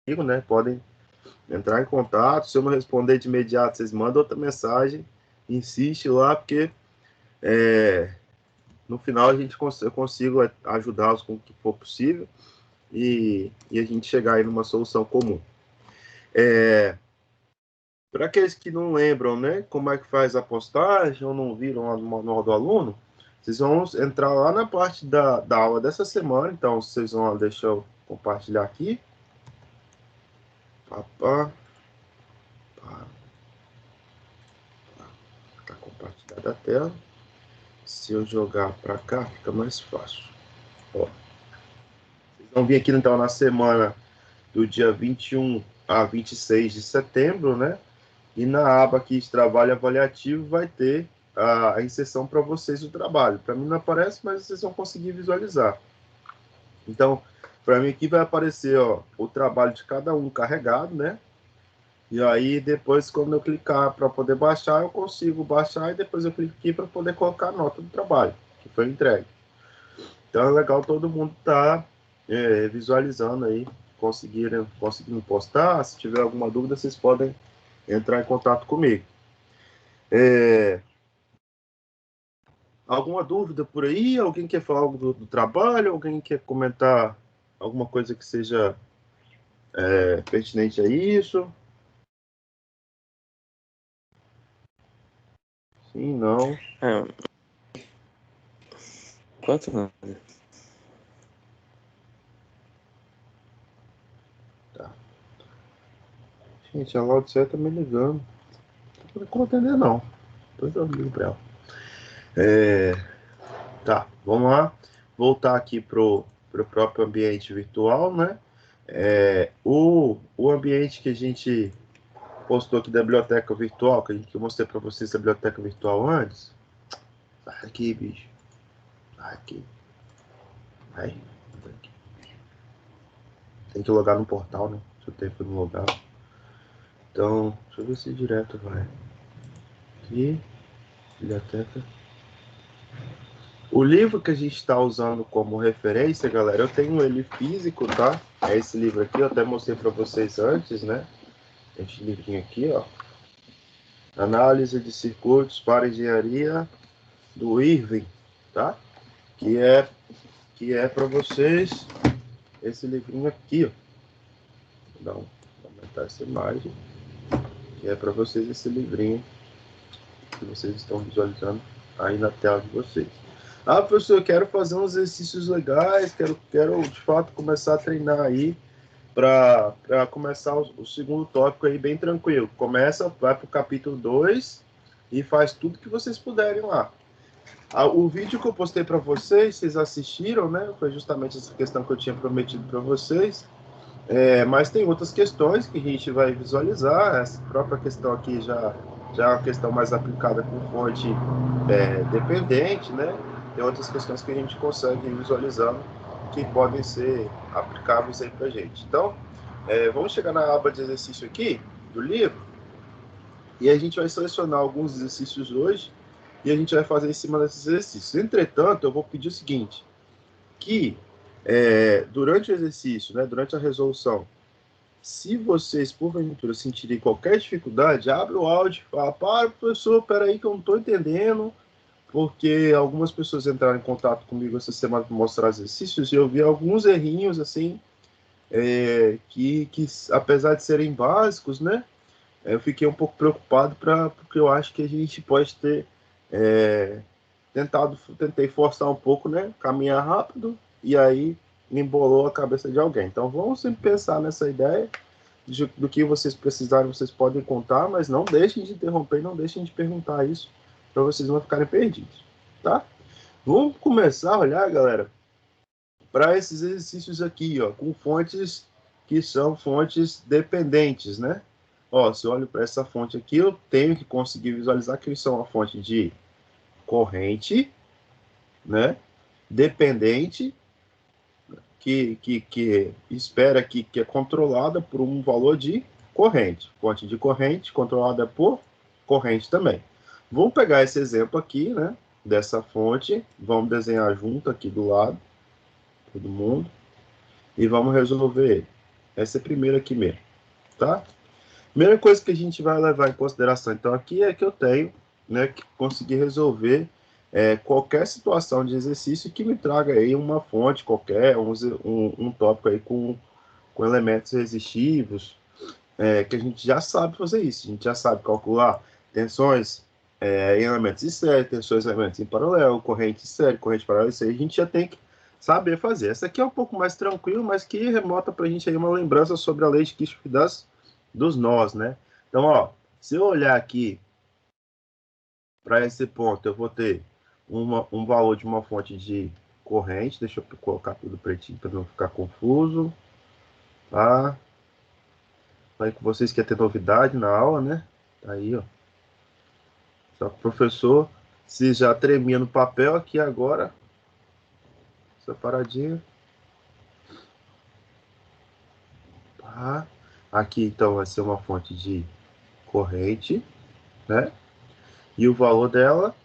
comigo, né? Podem entrar em contato. Se eu não responder de imediato, vocês mandam outra mensagem. Insiste lá, porque no final eu consigo ajudá-los com o que for possível e a gente chegar aí numa solução comum. Para aqueles que não lembram, né, como é que faz a postagem ou não viram lá no manual do aluno, vocês vão entrar lá na parte da aula dessa semana. Então, vocês vão, deixa eu compartilhar aqui. Tá compartilhada a tela. Se eu jogar para cá, fica mais fácil. Ó, vocês vão vir aqui, então, na semana do dia 21 a 26 de setembro, né? E na aba aqui de trabalho avaliativo vai ter a inserção para vocês do trabalho. Para mim não aparece, mas vocês vão conseguir visualizar. Então, para mim aqui vai aparecer, ó, o trabalho de cada um carregado, né? E aí depois, quando eu clicar para poder baixar, eu consigo baixar e depois eu clico aqui para poder colocar a nota do trabalho que foi entregue. Então é legal todo mundo estar visualizando aí, conseguindo postar. Se tiver alguma dúvida, vocês podem entrar em contato comigo. Alguma dúvida por aí? Alguém quer falar algo do trabalho? Alguém quer comentar alguma coisa que seja pertinente a isso? Sim, não. Quanto não? Tá. Gente, a Laudicea tá me ligando. Não vou atender, não. Depois eu ligo para ela. Tá, vamos lá. Voltar aqui pro próprio ambiente virtual, né? O ambiente que a gente postou aqui da biblioteca virtual, que eu mostrei para vocês da biblioteca virtual antes. Sai aqui, bicho. Sai aqui. Vai. Tem que logar no portal, né? Se eu tenho que logar. Então, deixa eu ver se direto vai. Aqui, biblioteca. O livro que a gente está usando como referência, galera, eu tenho ele físico, tá? É esse livro aqui, eu até mostrei para vocês antes, né? Esse livrinho aqui, ó. Análise de circuitos para engenharia do Irving, tá? Que é para vocês esse livrinho aqui, ó. Vou aumentar essa imagem. Que é para vocês esse livrinho que vocês estão visualizando aí na tela de vocês. Ah, professor, eu quero fazer uns exercícios legais, quero de fato começar a treinar aí para começar o segundo tópico aí bem tranquilo. Vai para o capítulo 2 e faz tudo que vocês puderem lá. O vídeo que eu postei para vocês assistiram, né? Foi justamente essa questão que eu tinha prometido para vocês. Mas tem outras questões que a gente vai visualizar. Essa própria questão aqui já é uma questão mais aplicada com fonte dependente, né? Tem outras questões que a gente consegue ir visualizando que podem ser aplicáveis aí para a gente. Então, vamos chegar na aba de exercício aqui do livro e a gente vai selecionar alguns exercícios hoje e a gente vai fazer em cima desses exercícios. Entretanto, eu vou pedir o seguinte, que durante o exercício, né, durante a resolução, se vocês, porventura, sentirem qualquer dificuldade, abre o áudio e fala, para, professor, peraí que eu não estou entendendo, porque algumas pessoas entraram em contato comigo essa semana para mostrar exercícios e eu vi alguns errinhos, assim, que apesar de serem básicos, né, eu fiquei um pouco preocupado porque eu acho que a gente pode ter tentei forçar um pouco, né, caminhar rápido, e aí embolou a cabeça de alguém. Então, vamos sempre pensar nessa ideia do que vocês precisarem, vocês podem contar, mas não deixem de interromper, não deixem de perguntar isso, para vocês não ficarem perdidos, tá? Vamos começar a olhar, galera, para esses exercícios aqui, ó, com fontes que são fontes dependentes, né? Ó, se eu olho para essa fonte aqui, eu tenho que conseguir visualizar que isso é uma fonte de corrente, né? Dependente, que espera que é controlada por um valor de corrente. Fonte de corrente controlada por corrente também. Vamos pegar esse exemplo aqui, né? Dessa fonte, vamos desenhar junto aqui do lado, todo mundo, e vamos resolver ele. Essa é a primeira aqui mesmo, tá? Primeira coisa que a gente vai levar em consideração, então, aqui é que eu tenho, né, que conseguir resolver qualquer situação de exercício que me traga aí uma fonte qualquer, um tópico aí com elementos resistivos, que a gente já sabe fazer isso. A gente já sabe calcular tensões em elementos em série, tensões em elementos em paralelo, corrente em série, corrente paralela, isso aí a gente já tem que saber fazer. Essa aqui é um pouco mais tranquilo, mas que remota para a gente aí uma lembrança sobre a lei de Kirchhoff dos nós, né? Então, ó, se eu olhar aqui para esse ponto, eu vou ter um valor de uma fonte de corrente, deixa eu colocar tudo pretinho para não ficar confuso, tá? Falei com vocês que ia ter novidade na aula, né? Tá aí, ó. Só que o professor se já tremia no papel aqui agora, essa paradinha. Tá? Aqui, então, vai ser uma fonte de corrente, né? E o valor dela,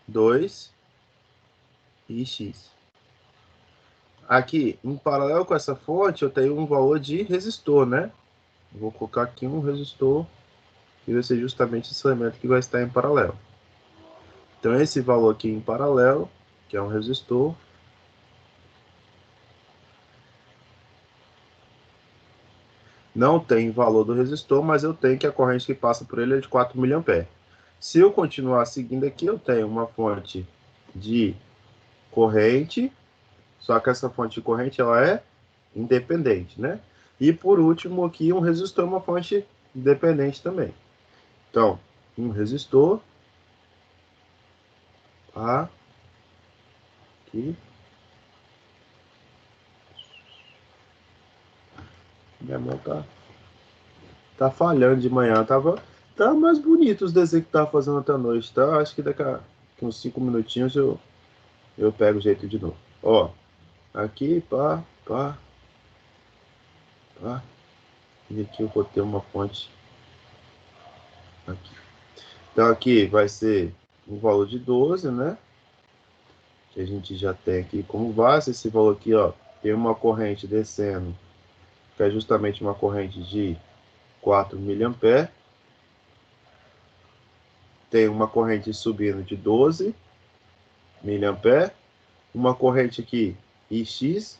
2 e x. Aqui, em paralelo com essa fonte, eu tenho um valor de resistor, né? Vou colocar aqui um resistor, que vai ser justamente esse elemento que vai estar em paralelo. Então, esse valor aqui em paralelo, que é um resistor, não tem valor do resistor, mas eu tenho que a corrente que passa por ele é de 4 mA. Se eu continuar seguindo aqui, eu tenho uma fonte de corrente, só que essa fonte de corrente ela é independente, né? E por último aqui, um resistor é uma fonte independente também. Então, um resistor, tá? Aqui. Minha mão tá falhando de manhã. Tá mais bonito os desenhos que tava fazendo até a noite, tá? Acho que daqui a uns 5 minutinhos eu pego o jeito de novo. Ó, aqui, pá, pá, pá. E aqui eu vou ter uma fonte aqui. Então aqui vai ser um valor de 12, né? Que a gente já tem aqui como base. Esse valor aqui, ó, tem uma corrente descendo, que é justamente uma corrente de 4 mA. Tem uma corrente subindo de 12 mA. Uma corrente aqui, Ix.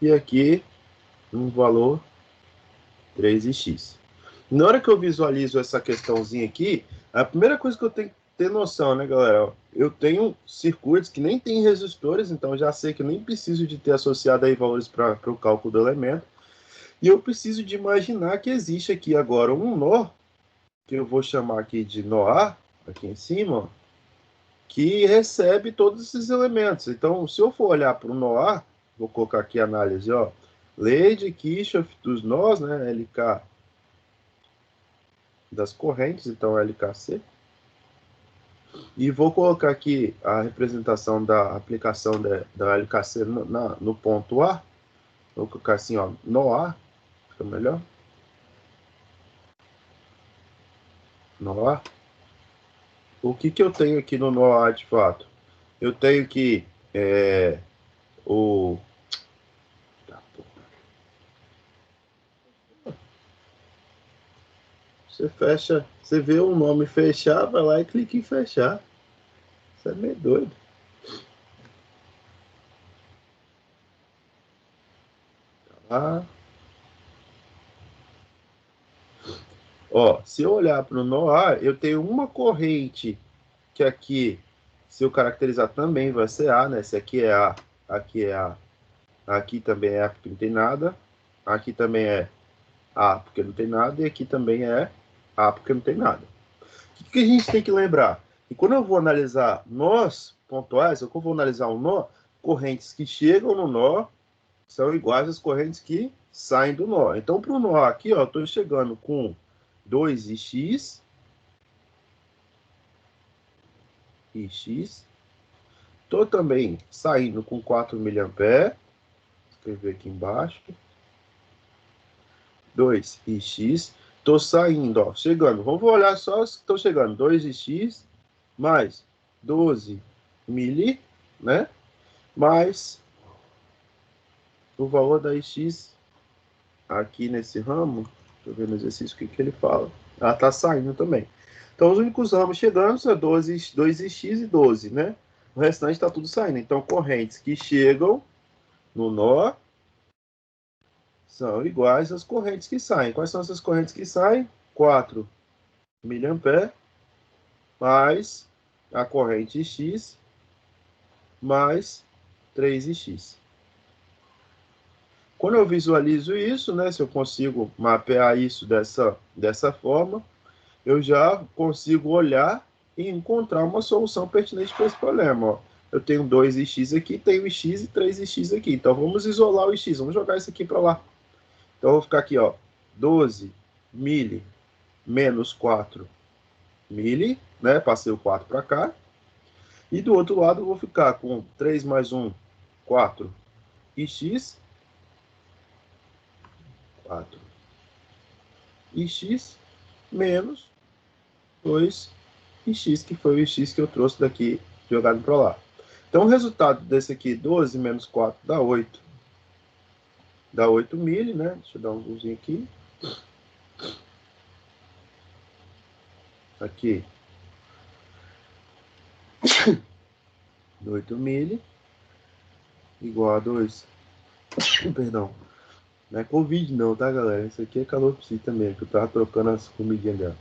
E aqui um valor 3x. Na hora que eu visualizo essa questãozinha aqui, a primeira coisa que eu tenho que ter noção, né, galera? Eu tenho circuitos que nem tem resistores, então já sei que eu nem preciso de ter associado aí valores para o cálculo do elemento. E eu preciso de imaginar que existe aqui agora um nó, que eu vou chamar aqui de nó A, aqui em cima, ó, que recebe todos esses elementos. Então, se eu for olhar para o nó A, vou colocar aqui a análise, ó, lei de Kirchhoff dos nós, né, LK das correntes, então LKC. E vou colocar aqui a representação da aplicação da LKC no ponto A. Vou colocar assim, ó, nó A, fica melhor. Nó A. O que eu tenho aqui no nó A de fato? Eu tenho que o... Você fecha, você vê o nome fechar, vai lá e clica em fechar. Isso é meio doido. Ah, ó, se eu olhar para o nó A, eu tenho uma corrente que aqui, se eu caracterizar também vai ser A, né? Se aqui é A, aqui é A, aqui também é A porque não tem nada, aqui também é A porque não tem nada, e aqui também é A porque não tem nada. O que a gente tem que lembrar? E quando eu vou analisar nós pontuais, eu vou analisar um nó, correntes que chegam no nó são iguais às correntes que saem do nó. Então, para o nó aqui, ó, estou chegando com 2x e x. Estou também saindo com 4 mA. Escrever aqui embaixo. 2x. Estou saindo, ó, chegando. Vamos olhar só os que estão chegando. 2x mais 12 mili, né? Mais o valor da x aqui nesse ramo, deixa eu ver no exercício o que ele fala. Ela está saindo também. Então, os únicos ramos chegando são 2x e 12, né? O restante está tudo saindo. Então, correntes que chegam no nó são iguais às correntes que saem. Quais são essas correntes que saem? 4 mA mais a corrente X mais 3x. Quando eu visualizo isso, né, se eu consigo mapear isso dessa forma, eu já consigo olhar e encontrar uma solução pertinente para esse problema. Ó. Eu tenho 2x aqui, tenho x e 3x aqui. Então, vamos isolar o x. Vamos jogar isso aqui para lá. Então, eu vou ficar aqui, ó, 12 mili menos 4 mili, né? Passei o 4 para cá. E do outro lado, eu vou ficar com 3 mais 1, 4, e x, 4, e x, menos 2 e x, que foi o x que eu trouxe daqui, jogado para lá. Então, o resultado desse aqui, 12 menos 4, dá 8. Dá 8 mili, né? Deixa eu dar um zoomzinho aqui. Aqui. 8 mili igual a 2. Perdão. Não é Covid não, tá, galera? Isso aqui é calopsita também, que eu tava trocando as comidinhas dela.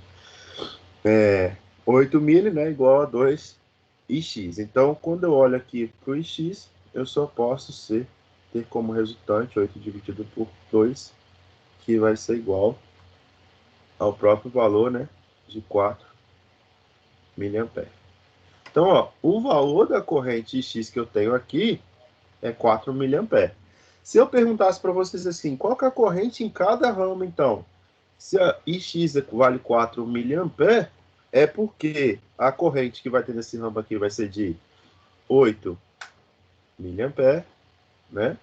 8 mili, né? Igual a 2 ix. Então, quando eu olho aqui pro ix, eu só posso ter como resultante 8 dividido por 2, que vai ser igual ao próprio valor, né? De 4 mA. Então, ó, o valor da corrente X que eu tenho aqui é 4 mA. Se eu perguntasse para vocês assim, qual que é a corrente em cada ramo, então? Se a Ix vale 4 mA, é porque a corrente que vai ter nesse ramo aqui vai ser de 8 mA, né?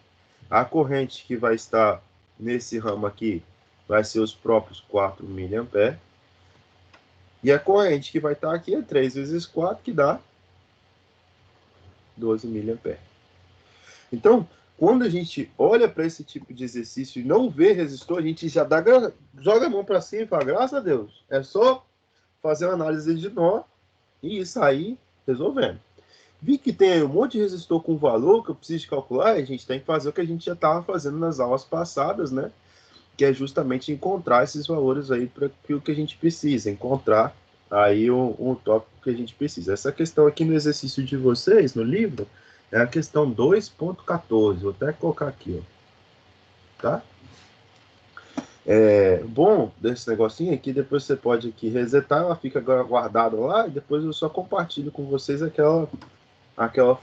A corrente que vai estar nesse ramo aqui vai ser os próprios 4 mA. E a corrente que vai estar aqui é 3 vezes 4, que dá 12 mA. Então, quando a gente olha para esse tipo de exercício e não vê resistor, a gente já joga a mão para cima e fala, graças a Deus, é só fazer uma análise de nó e sair resolvendo. Vi que tem um monte de resistor com valor que eu preciso calcular, e a gente tem que fazer o que a gente já estava fazendo nas aulas passadas, né? Que é justamente encontrar esses valores aí para o que a gente precisa, encontrar aí um tópico que a gente precisa. Essa questão aqui no exercício de vocês, no livro, é a questão 2.14. Vou até colocar aqui, ó. Tá? Bom desse negocinho aqui, depois você pode aqui resetar, ela fica guardada lá, e depois eu só compartilho com vocês aquela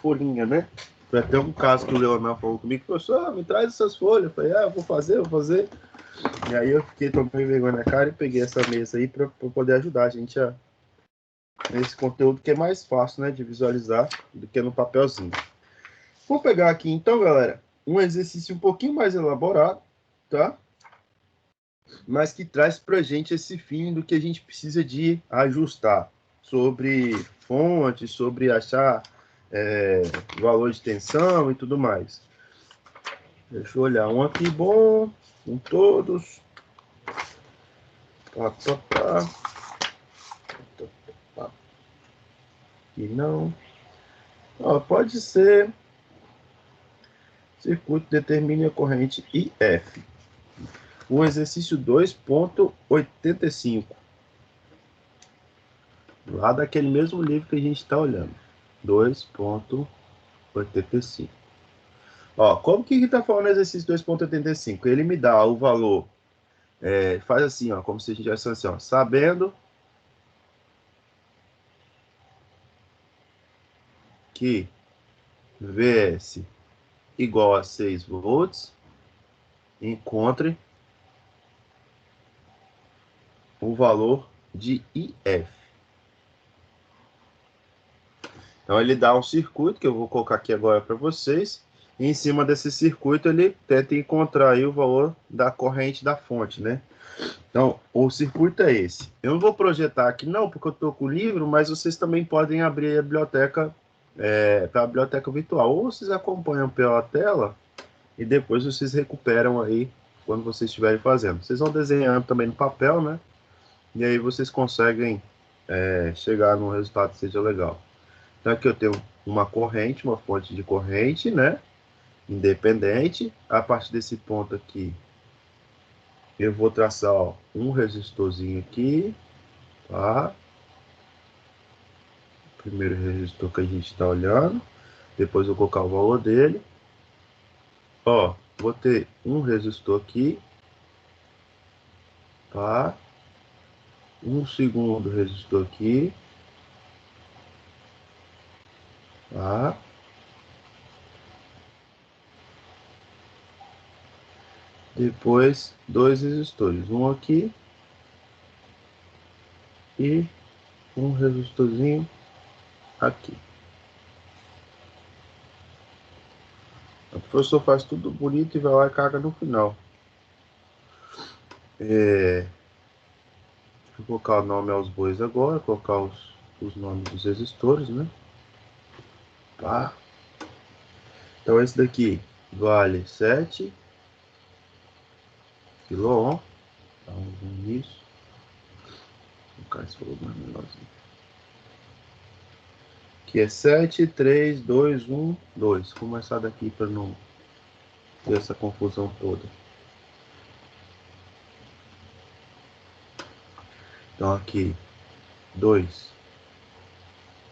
folhinha, né? Foi até um caso que o Leonel falou comigo, professor, me traz essas folhas. Eu falei, eu vou fazer. E aí eu tomei vergonha na cara e peguei essa mesa aí para poder ajudar a gente nesse conteúdo que é mais fácil, né, de visualizar do que no papelzinho. Vou pegar aqui então, galera, um exercício um pouquinho mais elaborado, tá? Mas que traz pra gente esse fim do que a gente precisa de ajustar sobre fonte, sobre achar valor de tensão e tudo mais. Deixa eu olhar um aqui bom, com todos. E não. Ó, pode ser circuito determine a corrente IF. O exercício 2.85. Lá daquele mesmo livro que a gente está olhando. 2.85. Ó, como que está falando o exercício 2.85? Ele me dá o valor, faz assim, ó, como se a gente tivesse assim, ó, sabendo que Vs igual a 6 volts, encontre o valor de IF. Então, ele dá um circuito, que eu vou colocar aqui agora para vocês, e em cima desse circuito ele tenta encontrar aí o valor da corrente da fonte, né? Então, o circuito é esse. Eu não vou projetar aqui não, porque eu estou com o livro, mas vocês também podem abrir a biblioteca, para a biblioteca virtual. Ou vocês acompanham pela tela, e depois vocês recuperam aí quando vocês estiverem fazendo. Vocês vão desenhando também no papel, né? E aí vocês conseguem chegar num resultado que seja legal. Então aqui eu tenho uma corrente, uma fonte de corrente, né? Independente. A partir desse ponto aqui, eu vou traçar, ó, um resistorzinho aqui, tá? Primeiro resistor que a gente está olhando. Depois eu vou colocar o valor dele. Ó, vou ter um resistor aqui, tá? Um segundo resistor aqui, tá? Depois, dois resistores, um aqui e um resistorzinho aqui. O professor faz tudo bonito e vai lá e carga no final. Vou colocar o nome aos bois agora, colocar os nomes dos resistores, né? Tá. Então esse daqui vale 7 kΩ. Dá um zoom nisso. Vou colocar esse valor mais menorzinho. Que é 7, 3, 2, 1, 2. Vou começar daqui para não ter essa confusão toda. Então aqui 2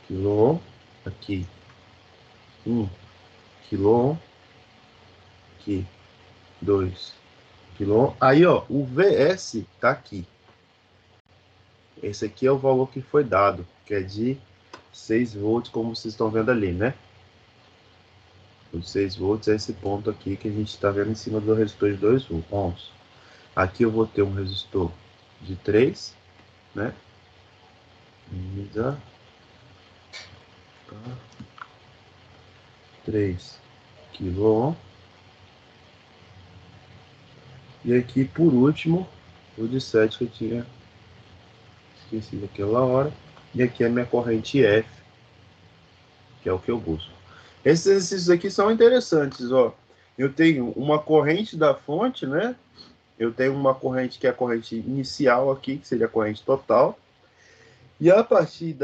kΩ, aqui 1 kΩ, aqui 2 kΩ. Aí ó, o VS tá aqui. Esse aqui é o valor que foi dado, que é de 6 volts, como vocês estão vendo ali, né? Os 6 volts é esse ponto aqui que a gente está vendo em cima do resistor de 2 ohms. Aqui eu vou ter um resistor de 3, né? 3 kΩ. E aqui, por último, o de 7 que eu tinha esquecido aquela hora. E aqui é a minha corrente F, que é o que eu busco. Esses exercícios aqui são interessantes, ó. Eu tenho uma corrente da fonte, né? Eu tenho uma corrente que é a corrente inicial aqui, que seria a corrente total. E a partir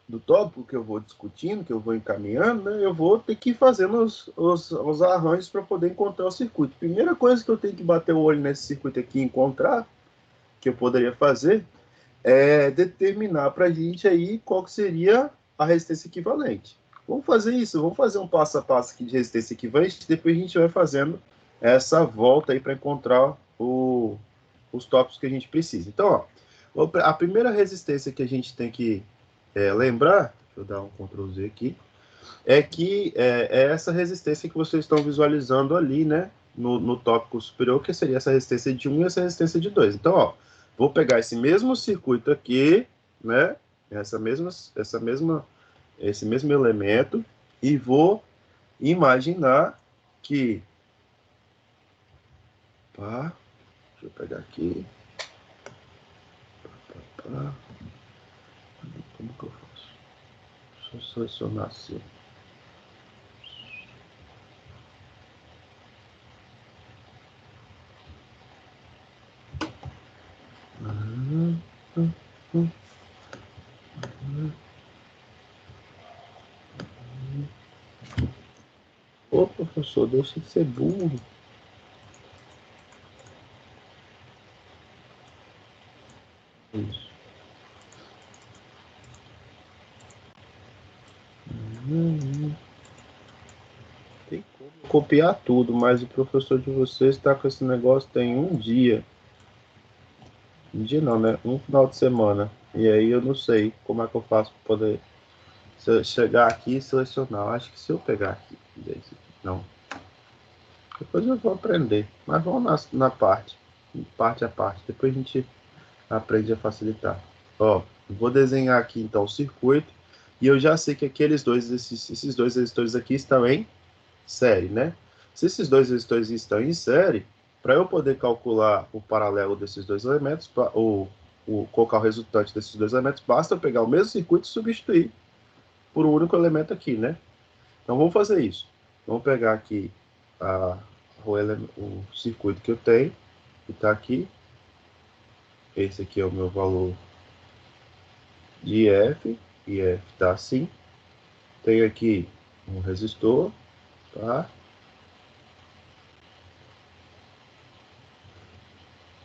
do tópico que eu vou discutindo, que eu vou encaminhando, né, eu vou ter que ir fazendo os arranjos para poder encontrar o circuito. Primeira coisa que eu tenho que bater o olho nesse circuito aqui e encontrar, que eu poderia fazer, é determinar para a gente aí qual que seria a resistência equivalente. Vamos fazer isso, vamos fazer um passo a passo aqui de resistência equivalente, depois a gente vai fazendo essa volta aí para encontrar os tópicos que a gente precisa. Então, ó, a primeira resistência que a gente tem que lembrar, deixa eu dar um Ctrl Z aqui, é que é essa resistência que vocês estão visualizando ali, né, no tópico superior, que seria essa resistência de 1 e essa resistência de 2. Então, ó, vou pegar esse mesmo circuito aqui, né, esse mesmo elemento, e vou imaginar que, pá, deixa eu pegar aqui, pá, como que eu faço? Deixa eu selecionar assim. Ô, professor, deixa de ser burro. Isso. Tem como copiar tudo, mas o professor de vocês está com esse negócio tem um dia. Um dia não, né? Um final de semana. E aí eu não sei como é que eu faço para poder chegar aqui e selecionar. Acho que se eu pegar aqui, não. Depois eu vou aprender. Mas vamos na parte a parte. Depois a gente aprende a facilitar. Ó, vou desenhar aqui então o circuito. E eu já sei que esses dois resistores aqui estão em série, né? Se esses dois resistores estão em série, para eu poder calcular o paralelo desses dois elementos, colocar o resultante desses dois elementos, basta eu pegar o mesmo circuito e substituir por um único elemento aqui, né? Então vamos fazer isso. Vamos pegar aqui o circuito que eu tenho, que está aqui. Esse aqui é o meu valor de F, e F está assim. Tenho aqui um resistor, tá?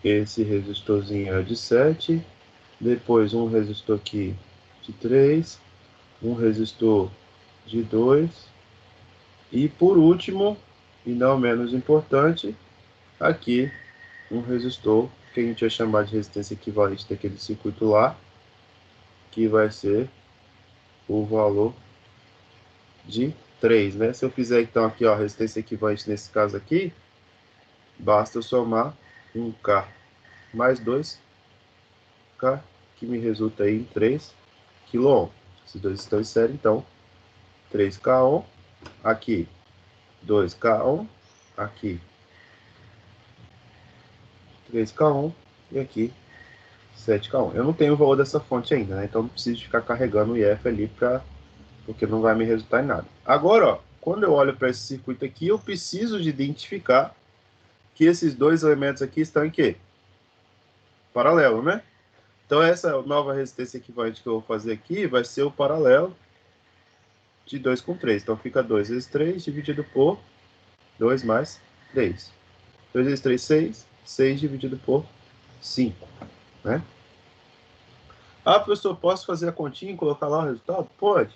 Esse resistorzinho é de 7. Depois um resistor aqui de 3. Um resistor de 2. E por último, e não menos importante, aqui um resistor que a gente vai chamar de resistência equivalente daquele circuito lá, que vai ser o valor de 3, né? Se eu fizer então aqui, ó, resistência equivalente nesse caso aqui, basta eu somar 1K mais 2K, que me resulta aí em 3 kΩ. Esses dois estão em série, então 3K aqui, 2K aqui, 3K e aqui 7K. Eu não tenho o valor dessa fonte ainda, né? Então não preciso ficar carregando o IF ali porque não vai me resultar em nada. Agora, ó, quando eu olho para esse circuito aqui, eu preciso de identificar que esses dois elementos aqui estão em quê? Paralelo, né? Então essa nova resistência equivalente que eu vou fazer aqui vai ser o paralelo de 2 com 3. Então fica 2 vezes 3 dividido por 2 mais 3. 2 vezes 3, 6. 6 dividido por 5, né? Ah, professor, posso fazer a continha e colocar lá o resultado? Pode.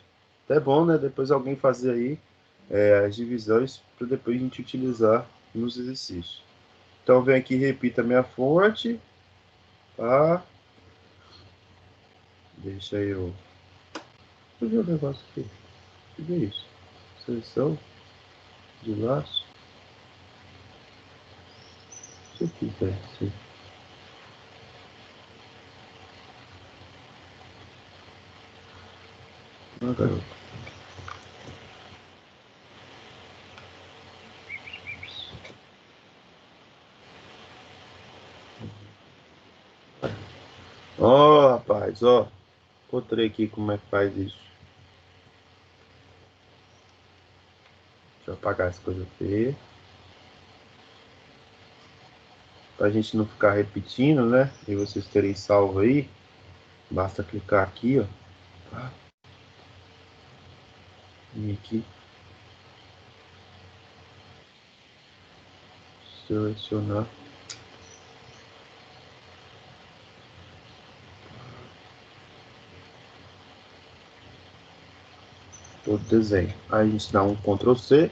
É bom, né? Depois alguém fazer aí as divisões para depois a gente utilizar nos exercícios. Então, vem aqui, repita a minha fonte. Tá? Deixa eu... Deixa eu ver o negócio aqui. O que é isso? Seleção de laço. Isso aqui, velho. Ah, garoto. Ó, rapaz, ó. Encontrei aqui como é que faz isso. Deixa eu apagar essa coisa feia. Pra gente não ficar repetindo, né? E vocês terem salvo aí. Basta clicar aqui, ó. Tá? E aqui. Selecionar. Todo desenho. Aí a gente dá um Ctrl C.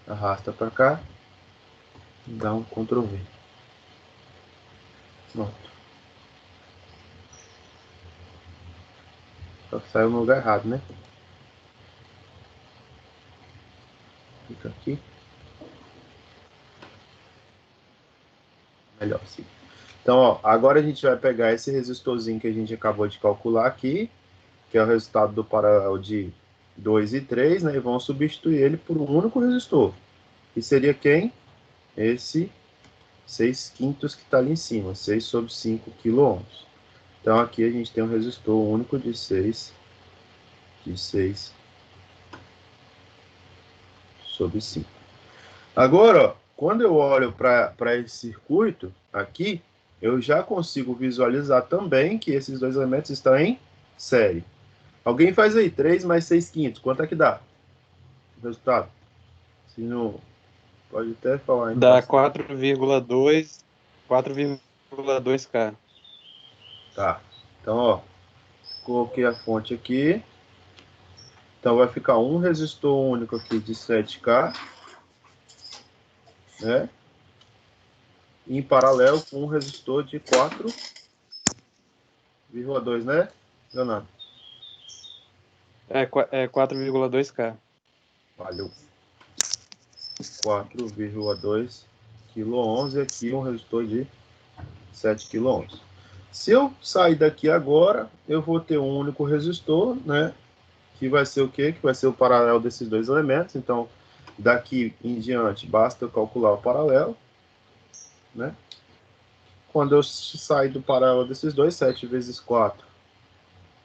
Arrasta para cá. E dá um Ctrl V. Pronto. Só que saiu no lugar errado, né? Fica aqui. Melhor assim. Então, ó, agora a gente vai pegar esse resistorzinho que a gente acabou de calcular aqui, que é o resultado do paralelo de 2 e 3, né? E vamos substituir ele por um único resistor. Que seria quem? Esse 6 quintos que está ali em cima, 6 sobre 5 kΩ. Então aqui a gente tem um resistor único de 6 sobre 5. Agora, ó, quando eu olho para esse circuito aqui, eu já consigo visualizar também que esses dois elementos estão em série. Alguém faz aí 3 mais 6 quintos, quanto é que dá? O resultado? Se não, pode até falar em Dá classe. 4,2K. Tá, então ó, coloquei a fonte aqui. Então vai ficar um resistor único aqui de 7K, né? Em paralelo com um resistor de 4,2, né, Leonardo? É 4,2K. Valeu. 4,2 kΩ e aqui um resistor de 7 kΩ. Se eu sair daqui agora, eu vou ter um único resistor, né? Que vai ser o quê? Que vai ser o paralelo desses dois elementos. Então, daqui em diante, basta eu calcular o paralelo, né? Quando eu sair do paralelo desses dois, 7 vezes 4.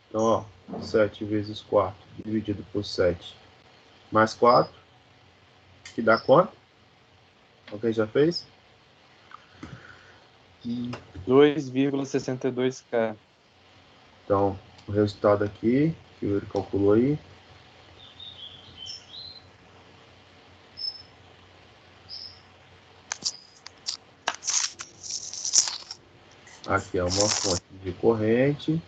Então, ó, 7 vezes 4 dividido por 7 mais 4 que dá quanto? Alguém já fez? 2,62K. Então, o resultado aqui, que ele calculou aí, aqui é uma fonte de corrente,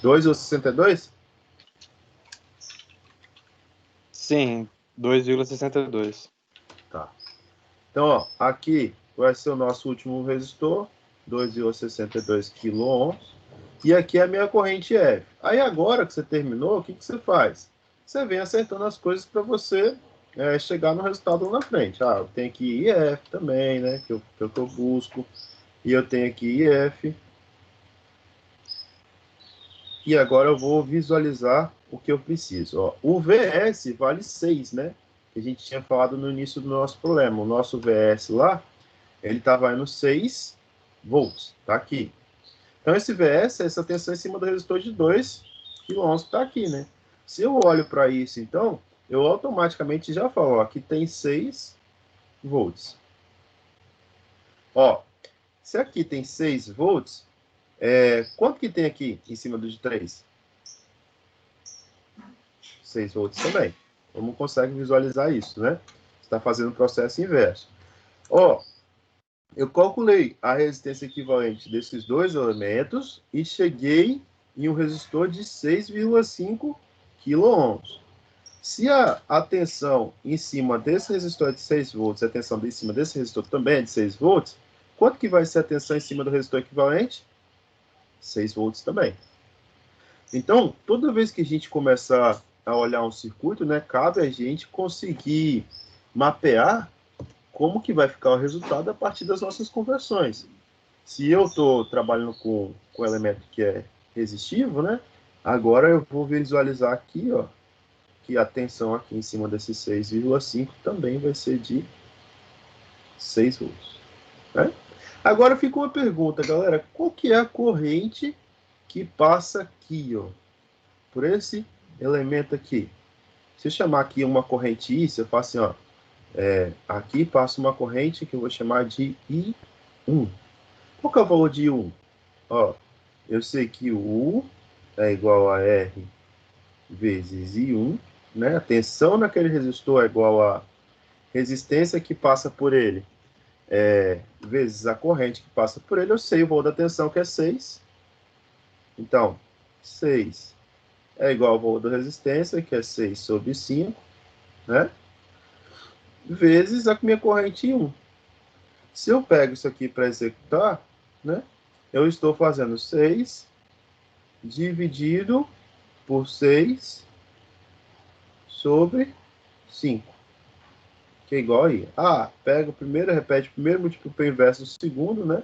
2,62? Sim, 2,62. Tá. Então, ó, aqui vai ser o nosso último resistor, 2,62 kΩ. E aqui é a minha corrente F. Aí agora que você terminou, o que você faz? Você vem acertando as coisas para você chegar no resultado lá na frente. Ah, eu tenho aqui IF também, né? Que é o que eu busco. E eu tenho aqui IF. E agora eu vou visualizar o que eu preciso. Ó, o VS vale 6, né? Que a gente tinha falado no início do nosso problema. O nosso VS lá, ele estava indo 6 volts. Tá aqui. Então, esse VS é essa tensão em cima do resistor de 2 kΩ que está aqui, né? Se eu olho para isso, então, eu automaticamente já falo, ó, aqui tem 6 volts. Ó, se aqui tem 6 volts, quanto que tem aqui em cima do de 3? 6 volts também. Como consegue visualizar isso, né? Está fazendo o processo inverso. Ó, eu calculei a resistência equivalente desses dois elementos e cheguei em um resistor de 6,5 kΩ. Se a tensão em cima desse resistor é de 6 volts, a tensão em cima desse resistor também é de 6 volts, quanto que vai ser a tensão em cima do resistor equivalente? 6 volts também. Então, toda vez que a gente começar a olhar um circuito, né, cabe a gente conseguir mapear como que vai ficar o resultado a partir das nossas conversões. Se eu estou trabalhando com elemento que é resistivo, né, agora eu vou visualizar aqui, ó, que a tensão aqui em cima desse 6,5 também vai ser de 6 volts. Né? Agora fica uma pergunta, galera. Qual que é a corrente que passa aqui, ó, por esse elemento aqui? Se eu chamar aqui uma corrente I, se eu faço assim, ó, aqui passa uma corrente que eu vou chamar de I1. Qual que é o valor de I1? Ó, eu sei que o U é igual a R vezes I1, né? A tensão naquele resistor é igual a resistência que passa por ele vezes a corrente que passa por ele. Eu sei o valor da tensão, que é 6. Então, 6 é igual ao valor da resistência, que é 6 sobre 5, né? Vezes a minha corrente I1. Se eu pego isso aqui para executar, né? Eu estou fazendo 6 dividido por 6 sobre 5. Que é igual aí. Pega o primeiro, repete o primeiro, multiplica o inverso do segundo, né?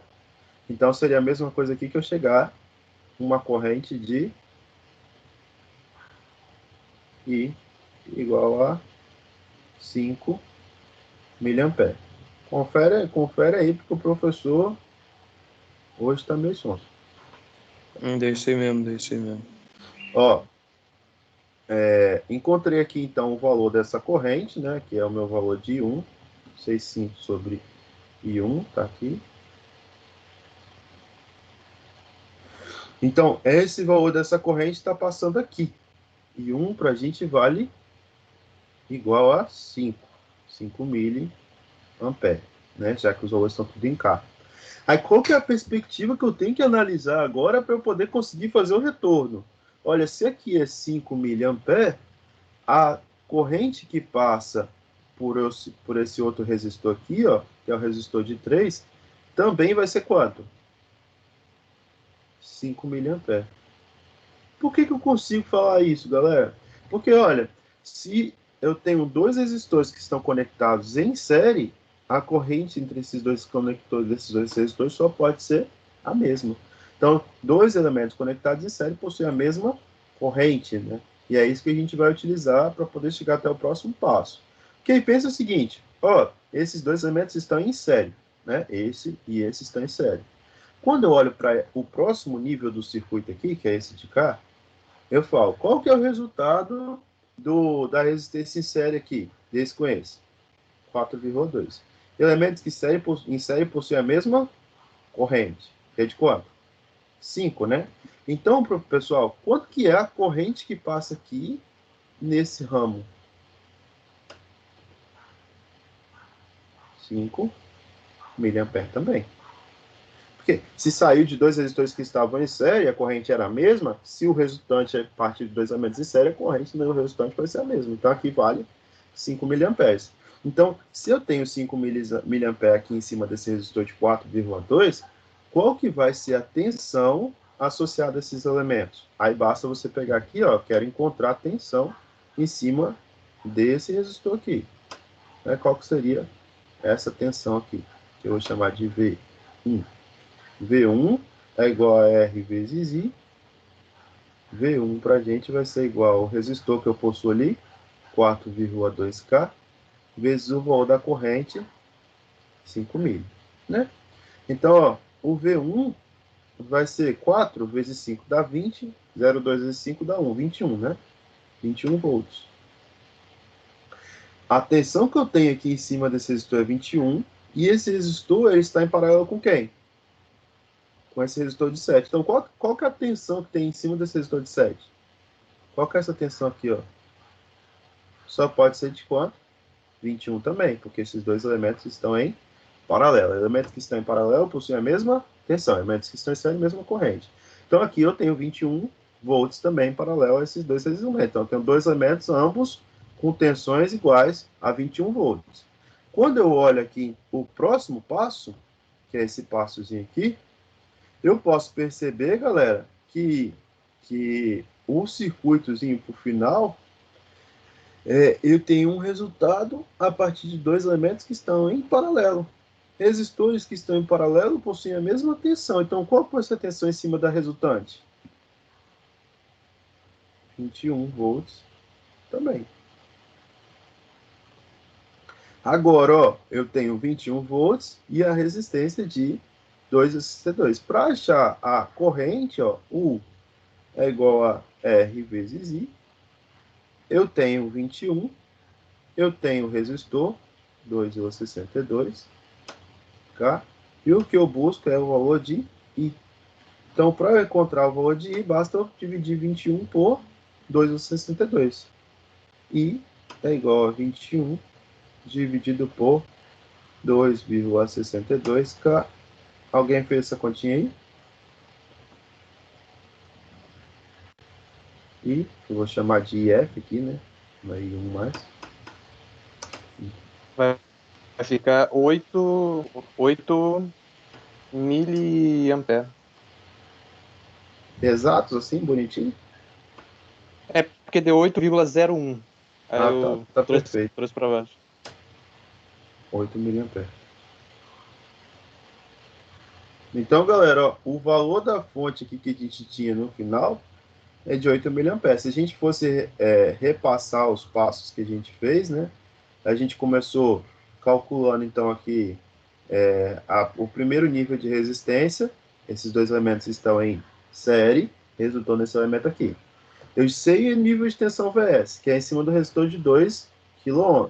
Então, seria a mesma coisa aqui que eu chegar uma corrente de I igual a 5 miliamperes. Confere aí, porque o professor hoje está meio sonso. Deixei mesmo. Ó, encontrei aqui, então, o valor dessa corrente, né? Que é o meu valor de I1. 6,5 sobre I1, tá aqui. Então, esse valor dessa corrente está passando aqui. E 1 para a gente vale igual a 5 miliamperes, né? Já que os valores estão tudo em K. Aí, qual que é a perspectiva que eu tenho que analisar agora para eu poder conseguir fazer o retorno? Olha, se aqui é 5 miliamperes, a corrente que passa por esse outro resistor aqui, ó, que é o resistor de 3, também vai ser quanto? 5 miliamperes. Por que eu consigo falar isso, galera? Porque, olha, se eu tenho dois resistores que estão conectados em série, a corrente entre esses dois conectores, desses dois resistores, só pode ser a mesma. Então, dois elementos conectados em série possuem a mesma corrente, né? E é isso que a gente vai utilizar para poder chegar até o próximo passo. Porque pensa o seguinte, ó, esses dois elementos estão em série, né? Esse e esse estão em série. Quando eu olho para o próximo nível do circuito aqui, que é esse de cá, eu falo, qual que é o resultado da resistência em série aqui, desse com esse? 4,2. Elementos que em série possuem a mesma corrente, que é de quanto? 5, né? Então, pessoal, quanto que é a corrente que passa aqui nesse ramo? 5 miliamperes também. Porque se saiu de dois resistores que estavam em série, a corrente era a mesma, se o resultante é partir de dois elementos em série, a corrente no resultante vai ser a mesma. Então aqui vale 5 miliamperes. Então, se eu tenho 5 miliamperes aqui em cima desse resistor de 4,2, qual que vai ser a tensão associada a esses elementos? Aí basta você pegar aqui, ó, quero encontrar a tensão em cima desse resistor aqui. Qual que seria essa tensão aqui? Que eu vou chamar de V1. V1 é igual a R vezes I. V1 para a gente vai ser igual ao resistor que eu possuo ali, 4,2K, vezes o valor da corrente, 5 mil. Né? Então, ó, o V1 vai ser 4 vezes 5 dá 20, 0,2 vezes 5 dá 1, 21, né? 21 volts. A tensão que eu tenho aqui em cima desse resistor é 21, e esse resistor ele está em paralelo com quem? Com esse resistor de 7. Então, qual que é a tensão que tem em cima desse resistor de 7? Qual que é essa tensão aqui, ó? Só pode ser de quanto? 21 também, porque esses dois elementos estão em paralelo. Elementos que estão em paralelo possuem a mesma tensão, elementos que estão em série, a mesma corrente. Então, aqui eu tenho 21 volts também em paralelo a esses dois elementos. Então, eu tenho dois elementos, ambos com tensões iguais a 21 volts. Quando eu olho aqui o próximo passo, que é esse passozinho aqui, eu posso perceber, galera, que o circuitozinho por final, eu tenho um resultado a partir de dois elementos que estão em paralelo. Resistores que estão em paralelo possuem a mesma tensão. Então, qual vai ser a tensão em cima da resultante? 21 volts também. Agora, ó, eu tenho 21 volts e a resistência de 2,62. Para achar a corrente, ó, U é igual a R vezes I. Eu tenho 21, eu tenho resistor, 2,62, tá? E o que eu busco é o valor de I. Então, para eu encontrar o valor de I, basta eu dividir 21 por 2,62. I é igual a 21 dividido por 2,62K. Alguém fez essa continha aí? I, eu vou chamar de IF aqui, né? Aí um mais. Vai ficar 8 miliamperes. Exatos, assim, bonitinho? É porque deu 8,01. Aí Ah, tá, eu tá trouxe, perfeito. trouxe para baixo. 8 miliamperes. Então, galera, ó, o valor da fonte aqui que a gente tinha no final é de 8 miliamperes. Se a gente fosse repassar os passos que a gente fez, né? A gente começou calculando, então, aqui o primeiro nível de resistência. Esses dois elementos estão em série, resultou nesse elemento aqui. Eu sei o nível de tensão VS, que é em cima do resistor de 2 kΩ.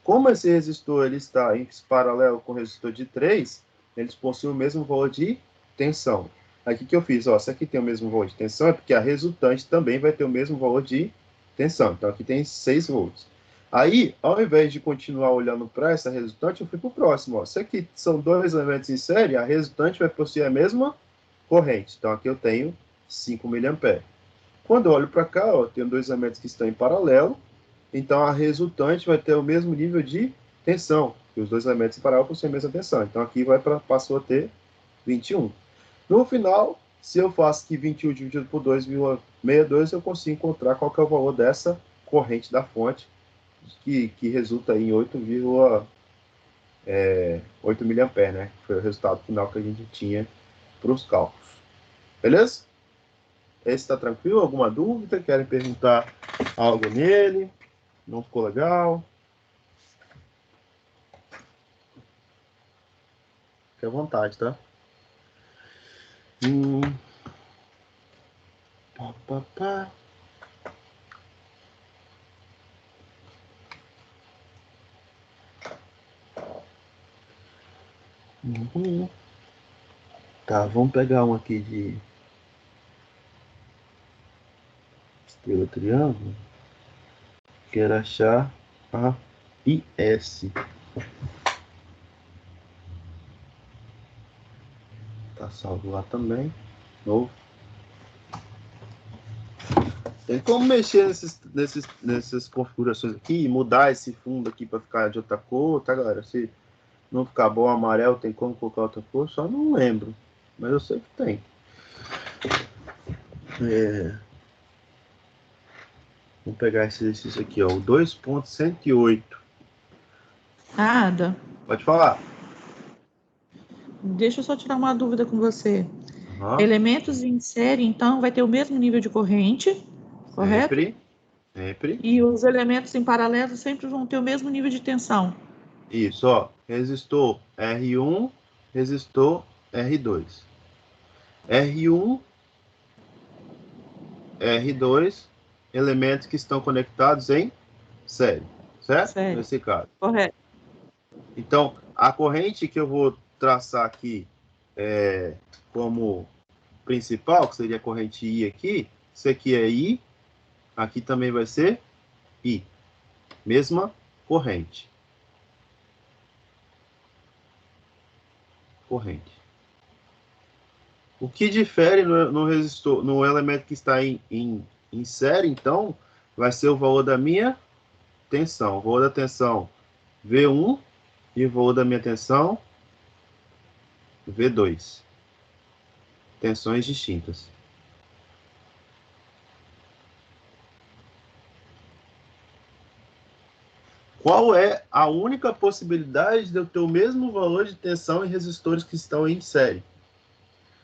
Como esse resistor ele está em paralelo com o resistor de 3, eles possuem o mesmo valor de tensão. Aqui que eu fiz, ó, se aqui tem o mesmo valor de tensão, é porque a resultante também vai ter o mesmo valor de tensão. Então aqui tem 6 volts. Aí, ao invés de continuar olhando para essa resultante, eu fui para o próximo. Ó. Se aqui são dois elementos em série, a resultante vai possuir a mesma corrente. Então aqui eu tenho 5 mA. Quando eu olho para cá, ó, eu tenho dois elementos que estão em paralelo, então a resultante vai ter o mesmo nível de tensão, que os dois elementos em paralelo possuem a mesma tensão. Então aqui passou a ter 21. No final, se eu faço aqui 21 dividido por 2,62, eu consigo encontrar qual que é o valor dessa corrente da fonte, que resulta em 8 miliamperes, né? Foi o resultado final que a gente tinha para os cálculos. Beleza? Esse está tranquilo? Alguma dúvida? Querem perguntar algo nele? Não ficou legal? Fique à vontade, tá? Pá, pá, pá. Uhum. Tá, vamos pegar um aqui de estrela triângulo. Quero achar a IS. Tá salvo lá também. Novo. Tem como mexer nessas configurações aqui e mudar esse fundo aqui para ficar de outra cor, tá, galera? Se não ficar bom amarelo, tem como colocar outra cor? Só não lembro. Mas eu sei que tem. Vamos pegar esse exercício aqui, ó. O 2.108. Ada, Pode falar. deixa eu só tirar uma dúvida com você. Uhum. Elementos em série, então, vai ter o mesmo nível de corrente, correto? Sempre. E os elementos em paralelo sempre vão ter o mesmo nível de tensão. Isso, ó. Resistor R1, resistor R2. R1, R2, elementos que estão conectados em série, certo? Série, Nesse caso. correto. Então, a corrente que eu vou traçar aqui como principal, que seria a corrente I aqui, isso aqui é I, aqui também vai ser I. Mesma corrente. Corrente. O que difere no resistor, no elemento que está em série, então, vai ser o valor da minha tensão. O valor da tensão V1 e o valor da minha tensão V2. Tensões distintas. Qual é a única possibilidade de eu ter o mesmo valor de tensão em resistores que estão em série?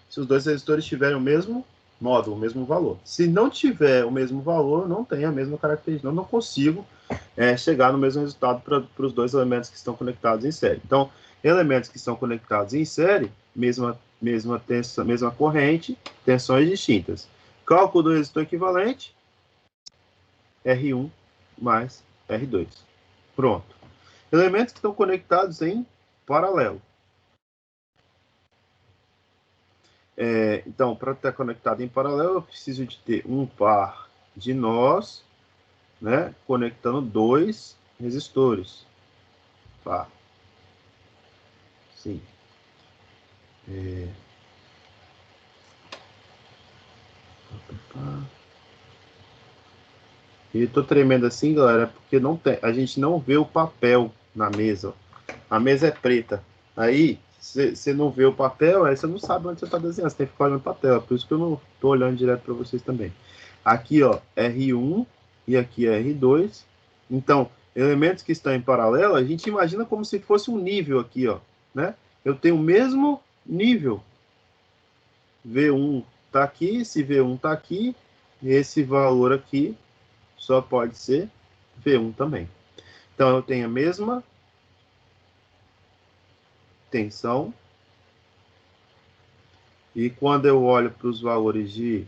Se os dois resistores tiverem o mesmo módulo, o mesmo valor. Se não tiver o mesmo valor, não tem a mesma característica. Eu não consigo chegar no mesmo resultado para os dois elementos que estão conectados em série. Então, elementos que estão conectados em série, mesma tensão, mesma corrente, tensões distintas. Cálculo do resistor equivalente, R1 mais R2. Pronto. Elementos que estão conectados em paralelo. Então, para estar conectado em paralelo, eu preciso de ter um par de nós, né, conectando dois resistores. Par. Sim. E eu tô tremendo assim, galera, porque não tem, a gente não vê o papel na mesa. A mesa é preta. Aí, você não vê o papel, aí você não sabe onde você está desenhando. Você tem que ficar olhando para a tela. Por isso que eu não estou olhando direto para vocês também. Aqui, ó, R1 e aqui é R2. Então, elementos que estão em paralelo, a gente imagina como se fosse um nível aqui, ó, né? Eu tenho o mesmo nível. V1 está aqui, se V1 está aqui, esse valor aqui só pode ser V1 também. Então, eu tenho a mesma tensão. E quando eu olho para os valores de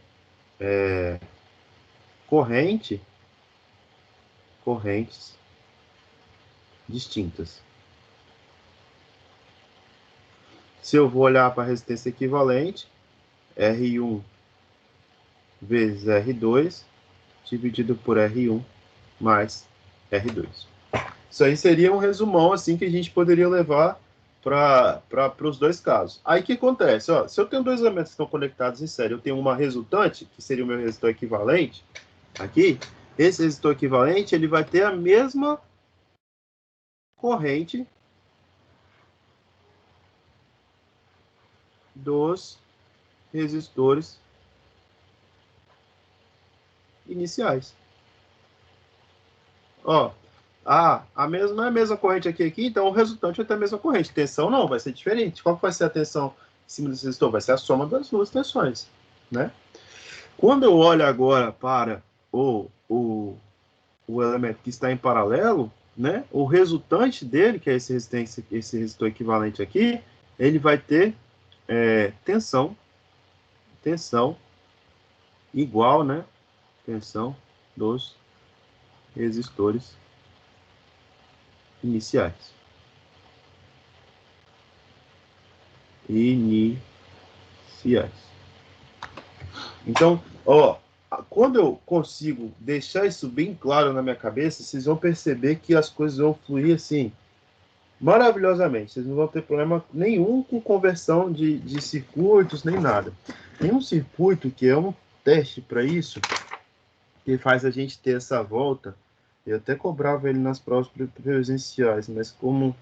correntes distintas. Se eu vou olhar para a resistência equivalente, R1 vezes R2 dividido por R1 mais R2. Isso aí seria um resumão assim que a gente poderia levar para os dois casos. Aí o que acontece? Ó, se eu tenho dois elementos que estão conectados em série, eu tenho uma resultante, que seria o meu resistor equivalente, aqui, esse resistor equivalente ele vai ter a mesma corrente dos resistores iniciais. Ó, não é a mesma corrente aqui, então o resultante vai ter a mesma corrente. Tensão não, vai ser diferente. Qual que vai ser a tensão em cima desse resistor? Vai ser a soma das duas tensões, né? Quando eu olho agora para o elemento que está em paralelo, né? O resultante dele, que é esse resistor equivalente aqui, ele vai ter tensão igual, né? Tensão dos resistores iniciais. iniciais. Então, ó, quando eu consigo deixar isso bem claro na minha cabeça, vocês vão perceber que as coisas vão fluir assim, maravilhosamente. Vocês não vão ter problema nenhum com conversão de circuitos, nem nada. Tem um circuito que é um teste para isso, que faz a gente ter essa volta. Eu até cobrava ele nas provas presenciais, mas como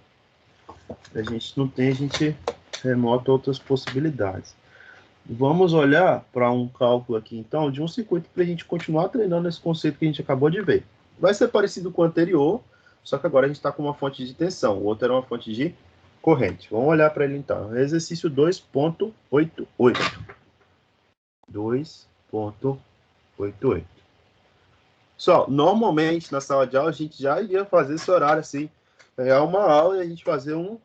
a gente não tem, a gente remota outras possibilidades. Vamos olhar para um cálculo aqui, então, de um circuito para a gente continuar treinando esse conceito que a gente acabou de ver. Vai ser parecido com o anterior, só que agora a gente está com uma fonte de tensão, o outro era uma fonte de corrente. Vamos olhar para ele, então. Exercício 2.88. 2.88. Só, normalmente, na sala de aula, a gente já ia fazer esse horário, assim, pegar uma aula e a gente fazer um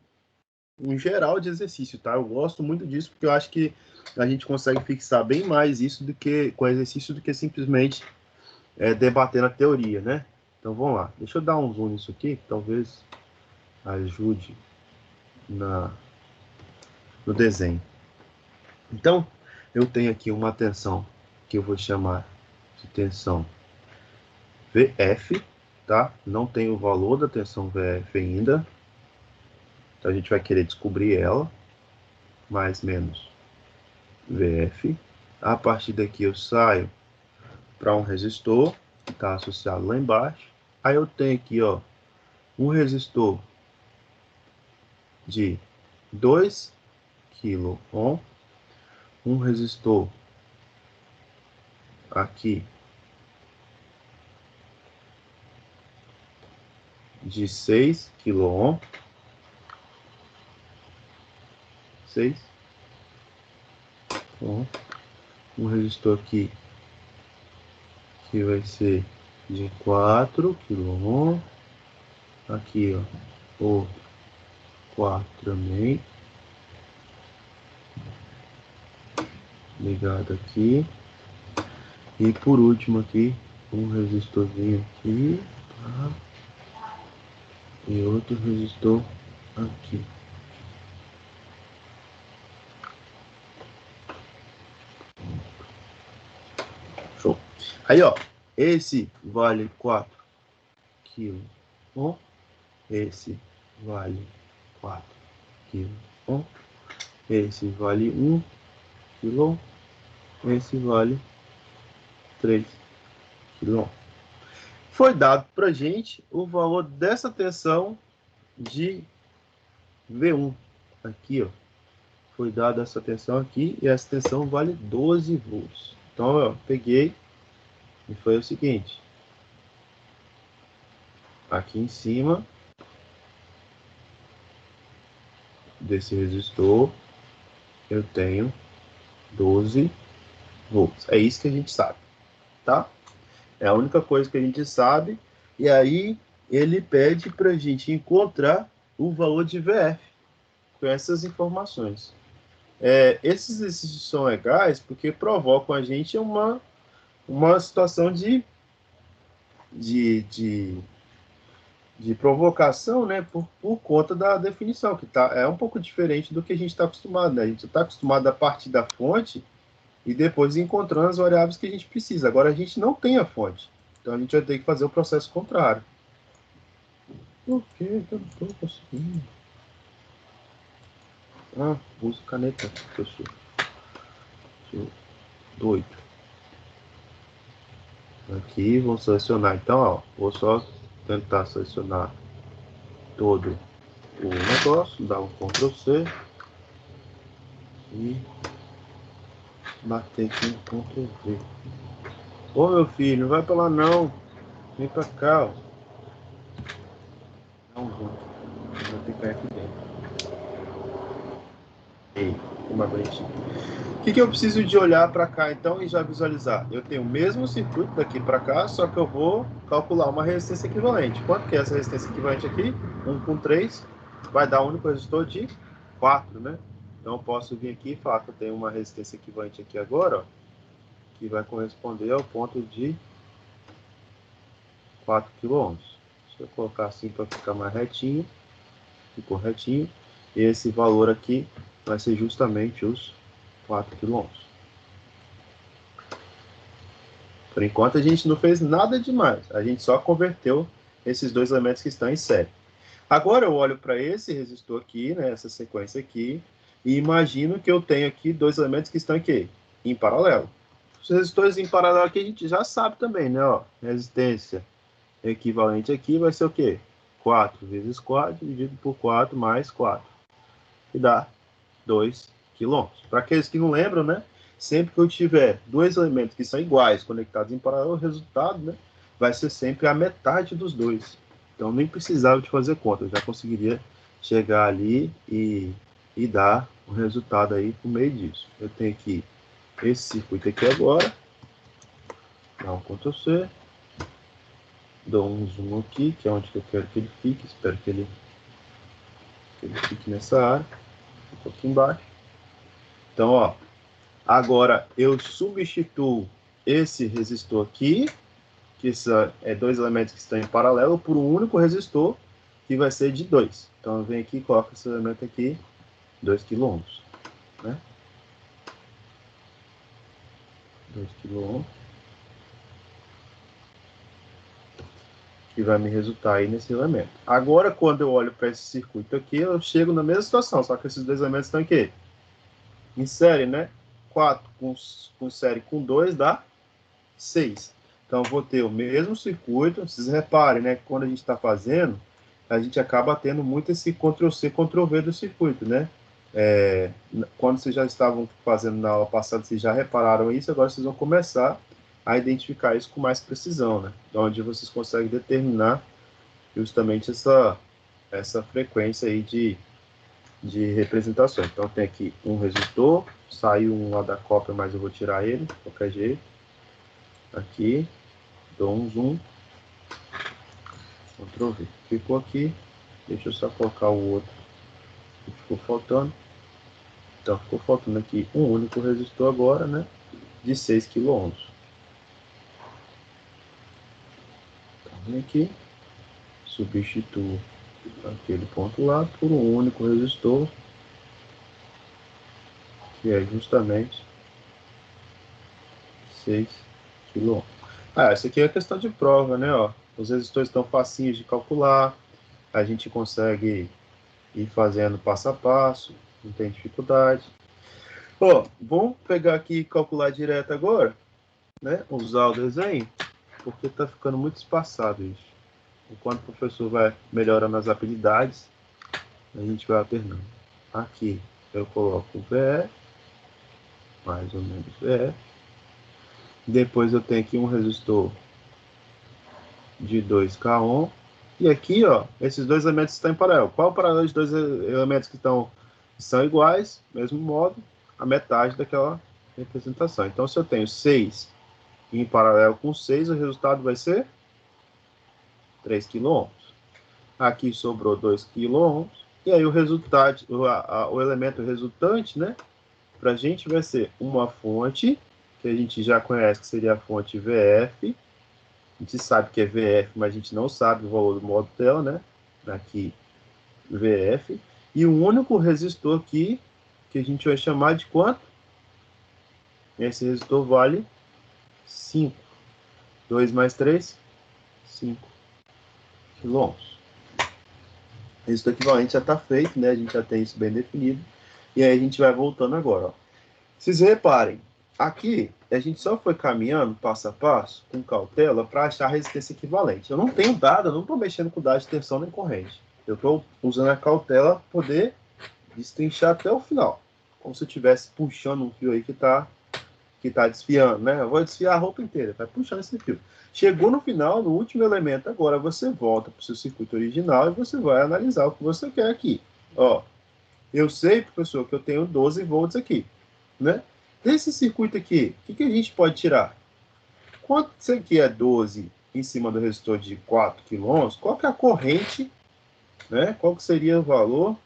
geral de exercício, tá? Eu gosto muito disso, porque eu acho que a gente consegue fixar bem mais isso do que com exercício do que simplesmente debater na teoria, né? Então vamos lá. Deixa eu dar um zoom nisso aqui, que talvez ajude no desenho. Então, eu tenho aqui uma tensão que eu vou chamar de tensão VF, tá? Não tem o valor da tensão VF ainda. Então a gente vai querer descobrir ela, mais menos VF. A partir daqui eu saio para um resistor que está associado lá embaixo. Aí eu tenho aqui, ó, um resistor de 2 kΩ, um resistor aqui de 6 kΩ, 6, um resistor aqui que vai ser de 4 kΩ, aqui, ó, outro 4 também, ligado aqui, e por último aqui, um resistorzinho aqui, tá? E outro resistor aqui. Show. Aí, ó, esse vale 4 kΩ, esse vale 4 kΩ, esse vale 1 kΩ, esse vale 3 kΩ. Foi dado para gente o valor dessa tensão de V1. Aqui, ó, foi dada essa tensão aqui e essa tensão vale 12 volts. Então, eu peguei e foi o seguinte. Aqui em cima desse resistor eu tenho 12 volts. É isso que a gente sabe, tá? É a única coisa que a gente sabe. E aí ele pede para a gente encontrar o valor de VF com essas informações. Esses exercícios são legais porque provocam a gente uma situação de provocação, né, por conta da definição, que é um pouco diferente do que a gente está acostumado, né? A gente está acostumado a partir da fonte e depois encontrando as variáveis que a gente precisa. Agora a gente não tem a fonte, então a gente vai ter que fazer o processo contrário. Por que eu não estou conseguindo? Uso caneta, que eu sou doido. Aqui, vou selecionar. Então, ó, vou só tentar selecionar todo o negócio, dar um Ctrl C e bater aqui um Ctrl V. Ô, meu filho, não vai pra lá não. Vem pra cá, ó. Não vou. Vou ter que cair aqui dentro. Ei, uma bonitinha. O que eu preciso de olhar para cá, então, e já visualizar? Eu tenho o mesmo circuito daqui para cá, só que eu vou calcular uma resistência equivalente. Quanto que é essa resistência equivalente aqui? 1 com 3 vai dar um único resistor de 4, né? Então, eu posso vir aqui e falar que eu tenho uma resistência equivalente aqui agora, ó, que vai corresponder ao ponto de 4 kΩ. Deixa eu colocar assim para ficar mais retinho. Ficou retinho. E esse valor aqui vai ser justamente os 4 kΩ. Por enquanto, a gente não fez nada demais. A gente só converteu esses dois elementos que estão em série. Agora, eu olho para esse resistor aqui, né, essa sequência aqui, e imagino que eu tenho aqui dois elementos que estão aqui, em paralelo. Os resistores em paralelo aqui a gente já sabe também, né? Ó, resistência equivalente aqui vai ser o quê? 4 vezes 4 dividido por 4 mais 4. E dá 2 kΩ. Para aqueles que não lembram, né? Sempre que eu tiver dois elementos que são iguais conectados em paralelo, o resultado, né, vai ser sempre a metade dos dois. Então nem precisava de fazer conta, eu já conseguiria chegar ali e dar o resultado aí por meio disso. Eu tenho aqui esse circuito aqui agora, dá um Ctrl C, dou um zoom aqui, que é onde eu quero que ele fique, espero que ele fique nessa área, um pouquinho embaixo. Então, ó, agora eu substituo esse resistor aqui, que são dois elementos que estão em paralelo, por um único resistor, que vai ser de 2. Então eu venho aqui e coloco esse elemento aqui, 2 kΩ. Né? 2 kΩ. Que vai me resultar aí nesse elemento. Agora, quando eu olho para esse circuito aqui, eu chego na mesma situação, só que esses dois elementos estão aqui em série, né? 4 com série com 2 dá 6. Então, eu vou ter o mesmo circuito. Vocês reparem, né? Quando a gente está fazendo, a gente acaba tendo muito esse Ctrl+C, Ctrl+V do circuito, né? Quando vocês já estavam fazendo na aula passada, vocês já repararam isso, agora vocês vão começar a identificar isso com mais precisão, né? Onde vocês conseguem determinar justamente essa frequência aí de representações. Então, tem aqui um resistor, saiu um lá da cópia, mas eu vou tirar ele, de qualquer jeito. Aqui, dou um zoom, Ctrl+V. Ficou aqui, deixa eu só colocar o outro que ficou faltando. Então, ficou faltando aqui um único resistor agora, né, de 6 kΩ. Então, vem aqui, substituo aquele ponto lá por um único resistor, que é justamente 6 kΩ. Essa aqui é a questão de prova, né? Ó, os resistores estão facinhos de calcular, a gente consegue ir fazendo passo a passo, não tem dificuldade. Ó, vamos pegar aqui e calcular direto agora, né? Usar o desenho, porque está ficando muito espaçado isso. Enquanto o professor vai melhorando as habilidades, a gente vai alternando. Aqui eu coloco o VE, mais ou menos VE. Depois eu tenho aqui um resistor de 2 kΩ. E aqui, ó, esses dois elementos estão em paralelo. Qual é o paralelo dos dois elementos que são iguais, mesmo modo, a metade daquela representação. Então, se eu tenho 6 em paralelo com 6, o resultado vai ser 3 kΩ. Aqui sobrou 2 kΩ. E aí o resultado, o elemento resultante, né, para a gente vai ser uma fonte, que a gente já conhece que seria a fonte VF. A gente sabe que é VF, mas a gente não sabe o valor do módulo dela, né? Aqui, VF. E o único resistor aqui, que a gente vai chamar de quanto? Esse resistor vale 5. 2 mais 3, 5 kΩ. Resistor equivalente já está feito, né? A gente já tem isso bem definido. E aí a gente vai voltando agora, ó. Vocês reparem, aqui a gente só foi caminhando passo a passo, com cautela, para achar a resistência equivalente. Eu não tenho dado, eu não estou mexendo com dado de tensão nem corrente. Eu estou usando a cautela para poder destrinchar até o final. Como se eu estivesse puxando um fio aí que está desfiando, né? Eu vou desfiar a roupa inteira, vai puxando esse fio. Chegou no final, no último elemento, agora você volta para o seu circuito original e você vai analisar o que você quer aqui. Ó, eu sei, professor, que eu tenho 12 volts aqui, né? Desse circuito aqui, o que a gente pode tirar? Quanto isso aqui é 12 em cima do resistor de 4 kΩ, qual que é a corrente, né? Qual que seria o valor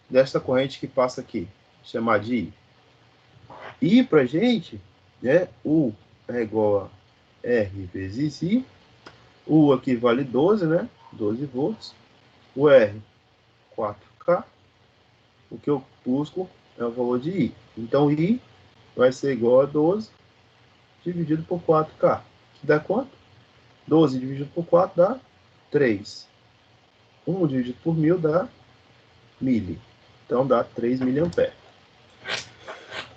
dessa corrente que passa aqui? Chamar de I. I para a gente, né? U é igual a R vezes I. U aqui vale 12, né? 12 volts. O R, 4K. o que eu busco é o valor de I. Então, I vai ser igual a 12 dividido por 4K. Que dá quanto? 12 dividido por 4 dá 3. 1 dividido por 1000 dá mili. Então, dá 3 miliamperes.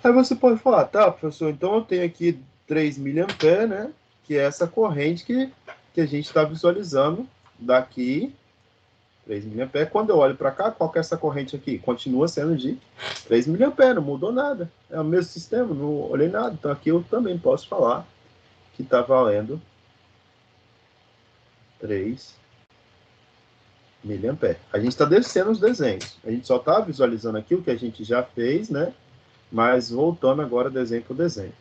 Aí você pode falar, tá, professor, então eu tenho aqui 3 miliamperes, né? Que é essa corrente que a gente está visualizando daqui, 3 miliamperes. Quando eu olho para cá, qual que é essa corrente aqui? Continua sendo de 3 miliamperes, não mudou nada. É o mesmo sistema, não olhei nada. Então aqui eu também posso falar que está valendo 3 miliamperes. A gente está descendo os desenhos. A gente só está visualizando aqui o que a gente já fez, né? Mas voltando agora desenho por desenho.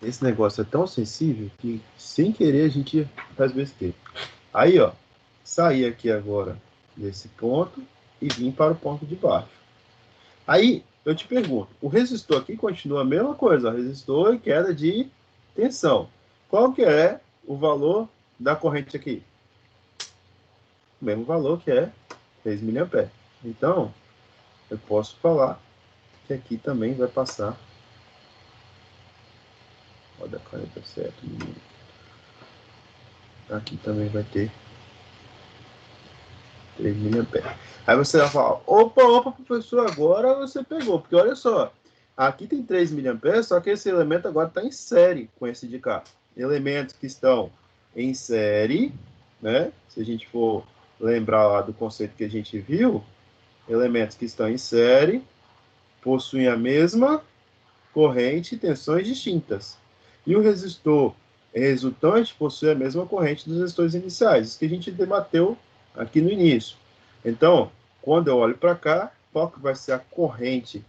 Esse negócio é tão sensível que, sem querer, a gente faz besteira. Aí, ó, saí aqui agora desse ponto e vim para o ponto de baixo. Aí, eu te pergunto, o resistor aqui continua a mesma coisa, ó, resistor e queda de tensão. Qual que é o valor da corrente aqui? O mesmo valor que é 3 mA. Então, eu posso falar que aqui também vai passar. Roda a caneta certo, menino. Aqui também vai ter 3 mA. Aí você vai falar, opa, professor, agora você pegou. Porque olha só, aqui tem 3 mA, só que esse elemento agora está em série com esse de cá. Elementos que estão em série, né? Se a gente for lembrar lá do conceito que a gente viu, elementos que estão em série possuem a mesma corrente e tensões distintas. E o resistor resultante possui a mesma corrente dos resistores iniciais, isso que a gente debateu aqui no início. Então, quando eu olho para cá, qual que vai ser a corrente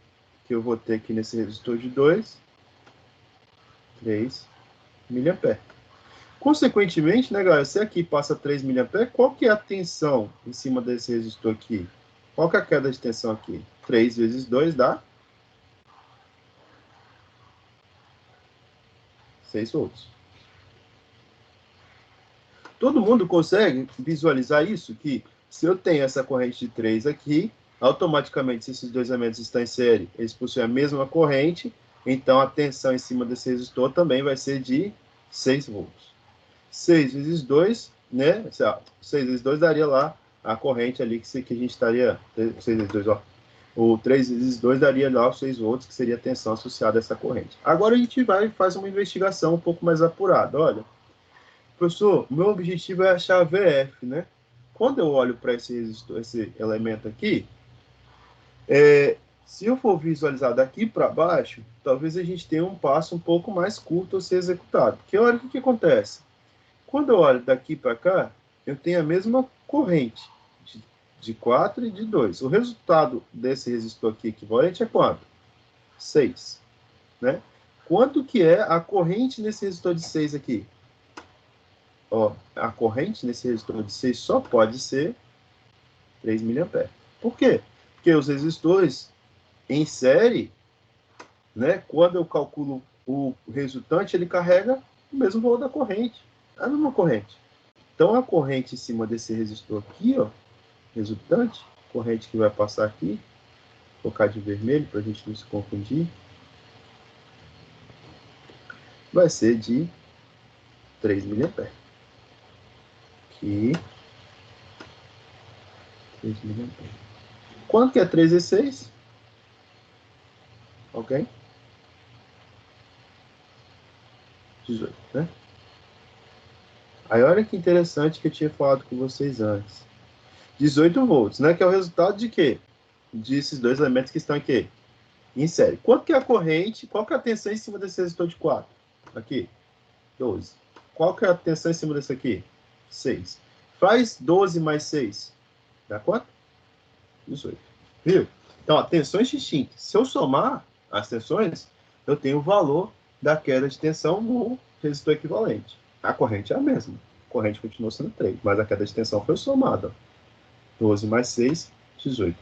que eu vou ter aqui nesse resistor de 2? 3 mA. Consequentemente, né, galera, se aqui passa 3 mA, qual que é a tensão em cima desse resistor aqui? Qual que é a queda de tensão aqui? 3 vezes 2 dá 6 volts. Todo mundo consegue visualizar isso? Que se eu tenho essa corrente de 3 aqui, automaticamente, se esses dois elementos estão em série, eles possuem a mesma corrente, então a tensão em cima desse resistor também vai ser de 6 volts. 6 vezes 2, né? 6 vezes 2 daria lá a corrente ali que a gente estaria... 6 vezes 2, ó. O 3 vezes 2 daria lá os 6 volts, que seria a tensão associada a essa corrente. Agora a gente vai e faz uma investigação um pouco mais apurada. Olha, professor, o meu objetivo é achar a VF, né? Quando eu olho para esse elemento aqui, se eu for visualizar daqui para baixo, talvez a gente tenha um passo um pouco mais curto a ser executado. Porque olha o que acontece. Quando eu olho daqui para cá, eu tenho a mesma corrente de 4 e de 2. O resultado desse resistor aqui equivalente é quanto? 6. Né? Quanto que é a corrente nesse resistor de 6 aqui? Ó, a corrente nesse resistor de 6 só pode ser 3 mA. Por quê? Porque os resistores em série, né, quando eu calculo o resultante, ele carrega o mesmo valor da corrente. A mesma corrente. Então, a corrente em cima desse resistor aqui, ó, resultante, corrente que vai passar aqui, vou colocar de vermelho para a gente não se confundir, vai ser de 3 mA. Aqui, 3 mA. Quanto que é 3 vezes 6? Ok? 18, né? Aí olha que interessante que eu tinha falado com vocês antes. 18 volts, né? Que é o resultado de quê? Desses dois elementos que estão aqui em série. Quanto que é a corrente? Qual que é a tensão em cima desse resistor de 4? Aqui, 12. Qual que é a tensão em cima desse aqui? 6. Faz 12 mais 6. Dá quanto? 18. Viu? Então, ó, tensões distintas. Se eu somar as tensões, eu tenho o valor da queda de tensão no resistor equivalente. A corrente é a mesma. A corrente continua sendo 3, mas a queda de tensão foi somada. 12 mais 6, 18.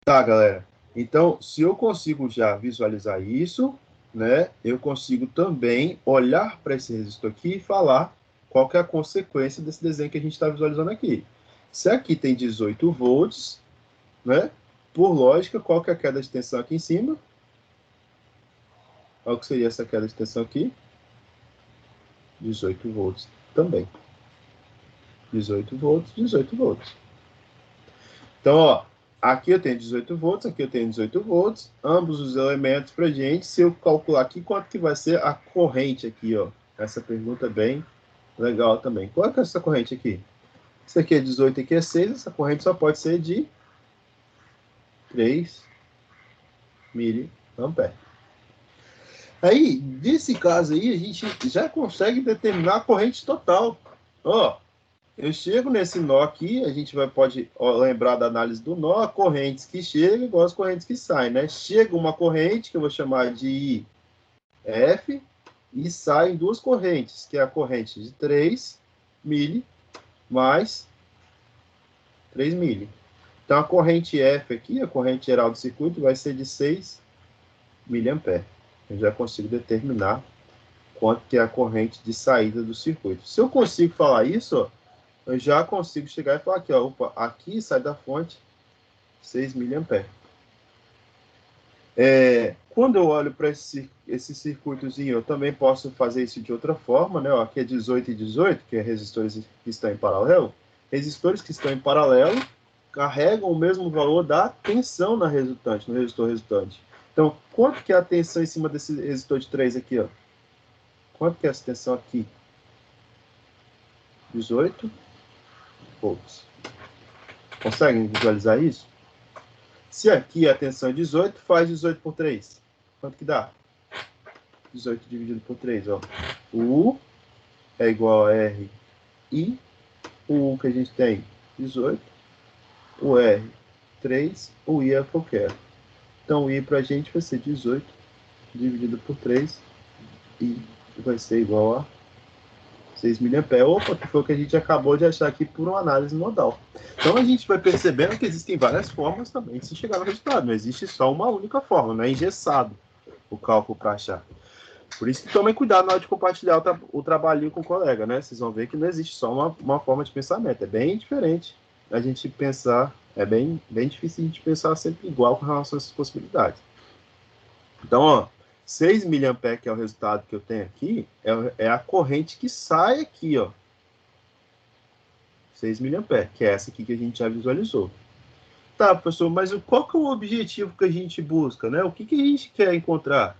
Tá, galera. Então, se eu consigo já visualizar isso, né, eu consigo também olhar para esse resistor aqui e falar qual que é a consequência desse desenho que a gente está visualizando aqui. Se aqui tem 18 volts, né? Por lógica, qual que é a queda de tensão aqui em cima? Qual que seria essa queda de tensão aqui? 18 volts também. 18 volts, 18 volts. Então, ó, aqui eu tenho 18 volts, aqui eu tenho 18 volts, ambos os elementos para gente. Se eu calcular aqui, quanto que vai ser a corrente aqui, ó? Essa pergunta é bem legal também. Qual é que é essa corrente aqui? Isso aqui é 18, aqui é 6, essa corrente só pode ser de 3 miliamperes. Aí, nesse caso aí, a gente já consegue determinar a corrente total. Ó, eu chego nesse nó aqui, a gente pode lembrar da análise do nó, correntes que chegam igual as correntes que saem, né? Chega uma corrente, que eu vou chamar de F, e saem duas correntes, que é a corrente de 3 mili mais 3 mili. Então, a corrente F aqui, a corrente geral do circuito, vai ser de 6 miliamperes. Eu já consigo determinar quanto que é a corrente de saída do circuito. Se eu consigo falar isso, ó, eu já consigo chegar e falar aqui, ó, opa, aqui sai da fonte 6 miliamperes. Quando eu olho para esse circuitozinho, eu também posso fazer isso de outra forma, né? Ó, aqui é 18 e 18, que é resistores que estão em paralelo. Resistores que estão em paralelo carregam o mesmo valor da tensão na resultante, no resistor resultante. Então, quanto que é a tensão em cima desse resistor de 3 aqui, ó? Quanto que é essa tensão aqui? 18 volts. Conseguem visualizar isso? Se aqui a tensão é 18, faz 18 por 3. Quanto que dá? 18 dividido por 3, ó. O U é igual a R I. O U que a gente tem, 18. O R, 3. O I é o que eu quero. Então, o I para a gente vai ser 18 dividido por 3. E vai ser igual a 6 miliamperes. Opa, que foi o que a gente acabou de achar aqui por uma análise nodal. Então, a gente vai percebendo que existem várias formas também de se chegar no resultado. Não existe só uma única forma, não é engessado o cálculo para achar. Por isso que tomem cuidado na hora de compartilhar o trabalhinho com o colega, né? Vocês vão ver que não existe só uma forma de pensamento. É bem diferente a gente pensar, é bem difícil a gente pensar sempre igual com relação a essas possibilidades. Então, ó, 6 miliamperes, que é o resultado que eu tenho aqui, é a corrente que sai aqui, ó. 6 miliamperes, que é essa aqui que a gente já visualizou. Tá, professor, mas qual que é o objetivo que a gente busca, né? O que a gente quer encontrar?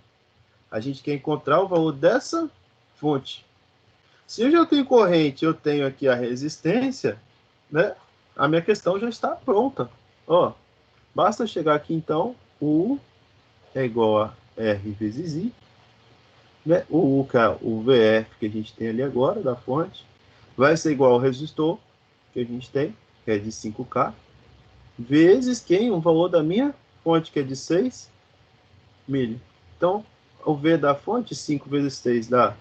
A gente quer encontrar o valor dessa fonte. Se eu já tenho corrente, eu tenho aqui a resistência, né? A minha questão já está pronta. Ó, basta chegar aqui, então, o U é igual a R vezes I, né? O U, que é o VF que a gente tem ali agora, da fonte, vai ser igual ao resistor que a gente tem, que é de 5K, vezes quem? O valor da minha fonte, que é de 6 mili. Então, o V da fonte, 5 vezes 6 dá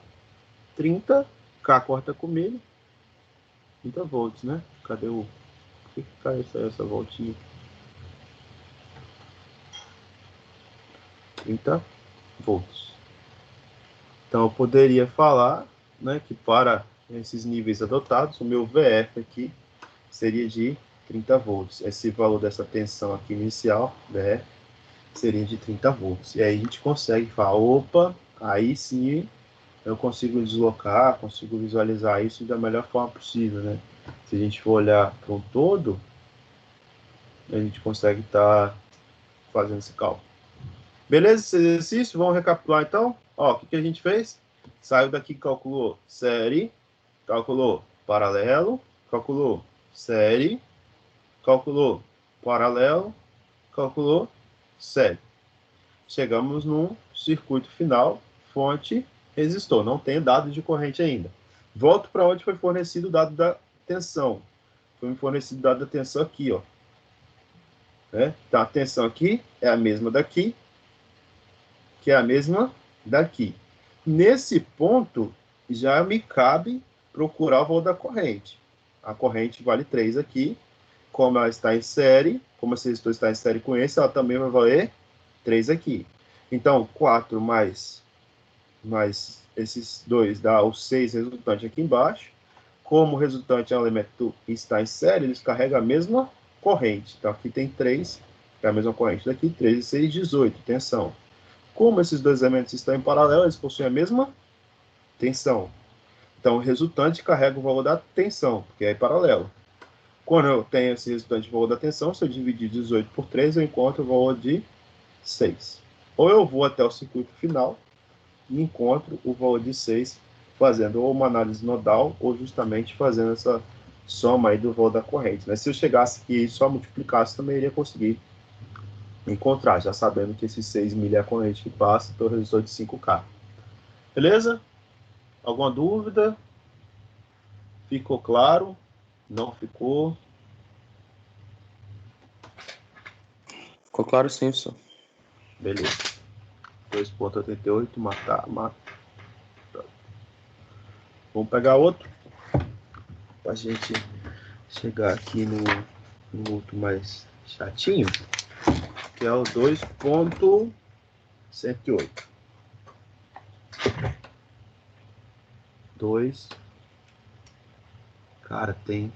30, K corta com milho, 30 volts, né? Cadê o... Por que cai essa voltinha? 30 volts. Então, eu poderia falar, né, que para esses níveis adotados, o meu VF aqui seria de 30 volts. Esse valor dessa tensão aqui inicial, VF, seria de 30 volts. E aí a gente consegue falar, opa, aí sim eu consigo deslocar, consigo visualizar isso da melhor forma possível, né? Se a gente for olhar para um todo, a gente consegue estar fazendo esse cálculo. Beleza esse exercício? Vamos recapitular então? Ó, o que a gente fez? Saiu daqui, calculou série, calculou paralelo, calculou série, calculou paralelo, calculou série. Chegamos num circuito final, fonte, resistor. Não tem dado de corrente ainda. Volto para onde foi fornecido o dado da tensão. Foi me fornecido o dado da tensão aqui, ó. Né? Então, a tensão aqui é a mesma daqui, que é a mesma daqui. Nesse ponto, já me cabe procurar o valor da corrente. A corrente vale 3 aqui. Como ela está em série, como esse resistor está em série com esse, ela também vai valer 3 aqui. Então, 4 mais esses dois dá os 6 resultantes aqui embaixo. como o resultante é um elemento que está em série, eles carregam a mesma corrente. Então, aqui tem 3, que é a mesma corrente daqui, 3 e 6, 18, tensão. Como esses dois elementos estão em paralelo, eles possuem a mesma tensão. Então, o resultante carrega o valor da tensão, porque é em paralelo. Quando eu tenho esse resultante de valor da tensão, se eu dividir 18 por 3, eu encontro o valor de 6. Ou eu vou até o circuito final e encontro o valor de 6, fazendo ou uma análise nodal, ou justamente fazendo essa soma aí do valor da corrente. Né? Se eu chegasse aqui e só multiplicasse, também iria conseguir encontrar, já sabendo que esses 6 mil é a corrente que passa, então o resultado de 5K. Beleza? Alguma dúvida? Ficou claro? Não ficou? Ficou claro sim, professor. Beleza. 2,88, matar. Vamos pegar outro, para a gente chegar aqui no outro mais chatinho, que é o 2,108. 2. Cara, tenho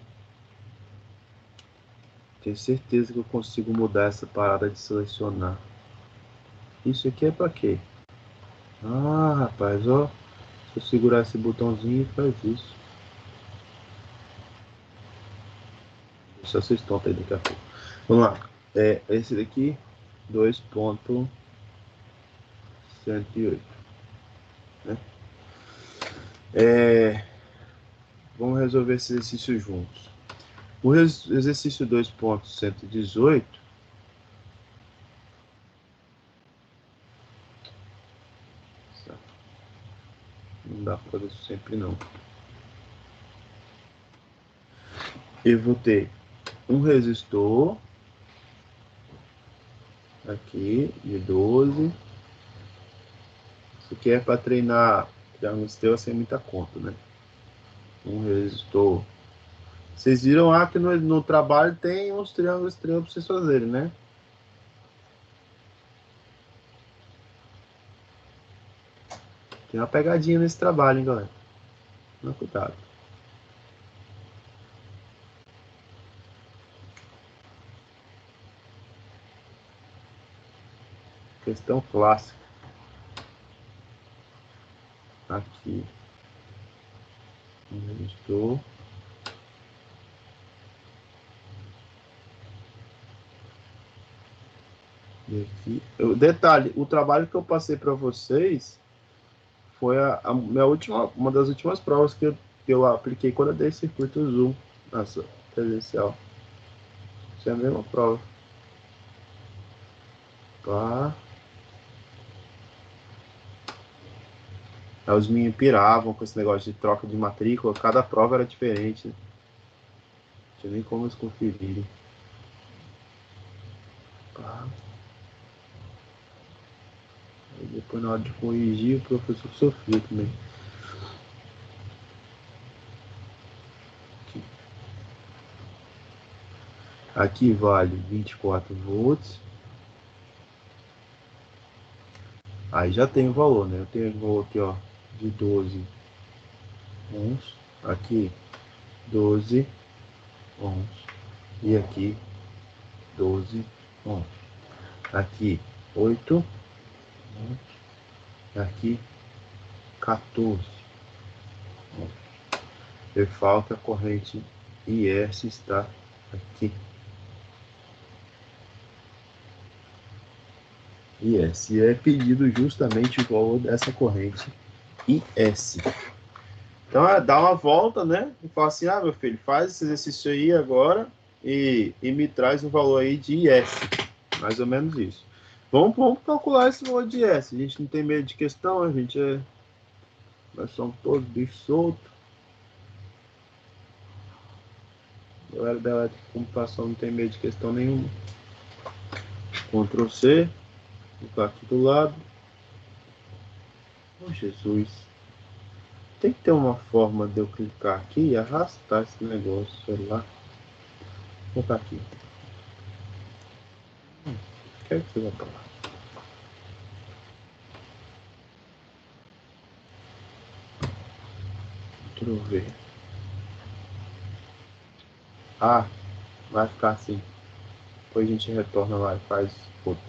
certeza que eu consigo mudar essa parada de selecionar. Isso aqui é para quê? Ah, rapaz, ó. Se eu segurar esse botãozinho, faz isso. Deixa vocês tontos aí daqui a pouco. Vamos lá. Esse daqui, 2,108. Né? Vamos resolver esse exercício juntos. O exercício 2,118. Não dá para fazer isso sempre não. Eu vou ter um resistor aqui de 12. Isso aqui é para treinar triângulo estrela sem muita conta, né? Um resistor. Vocês viram lá que no trabalho tem uns triângulos estrela para vocês fazerem, né? Tem uma pegadinha nesse trabalho, hein, galera? Não, cuidado. Questão clássica. Aqui. Um resistor. E aqui. Detalhe, o trabalho que eu passei para vocês foi uma das últimas provas que eu apliquei quando eu dei circuito Zoom. Nossa, presencial. Isso é a mesma prova. Pá. Aí os meninos piravam com esse negócio de troca de matrícula. Cada prova era diferente. Não tinha nem como eles conferirem. Pá. Aí depois, na hora de corrigir, o professor sofreu também. Aqui vale 24 volts. Aí já tem o valor, né? Eu tenho o valor aqui, ó, de 12 ohms. Aqui, 12 ohms. E aqui, 12 ohms. Aqui, 8 ohms. Aqui, 14 ohms. Eu falo que a corrente IS está aqui. IS. E é pedido justamente o valor dessa corrente IS. Então, dá uma volta, né? E fala assim, meu filho, faz esse exercício aí agora e me traz um valor aí de IS. Mais ou menos isso. Vamos calcular esse valor de IS. A gente não tem medo de questão, a gente nós somos todos bichos soltos. A galera da elétrica e computação não tem medo de questão nenhuma. Ctrl C. Colocar aqui do lado. Oh, Jesus. Tem que ter uma forma de eu clicar aqui e arrastar esse negócio, sei lá. Vou colocar aqui. Quero que você vá pra lá. Ctrl V. Ah, vai ficar assim. Depois a gente retorna lá e faz outro.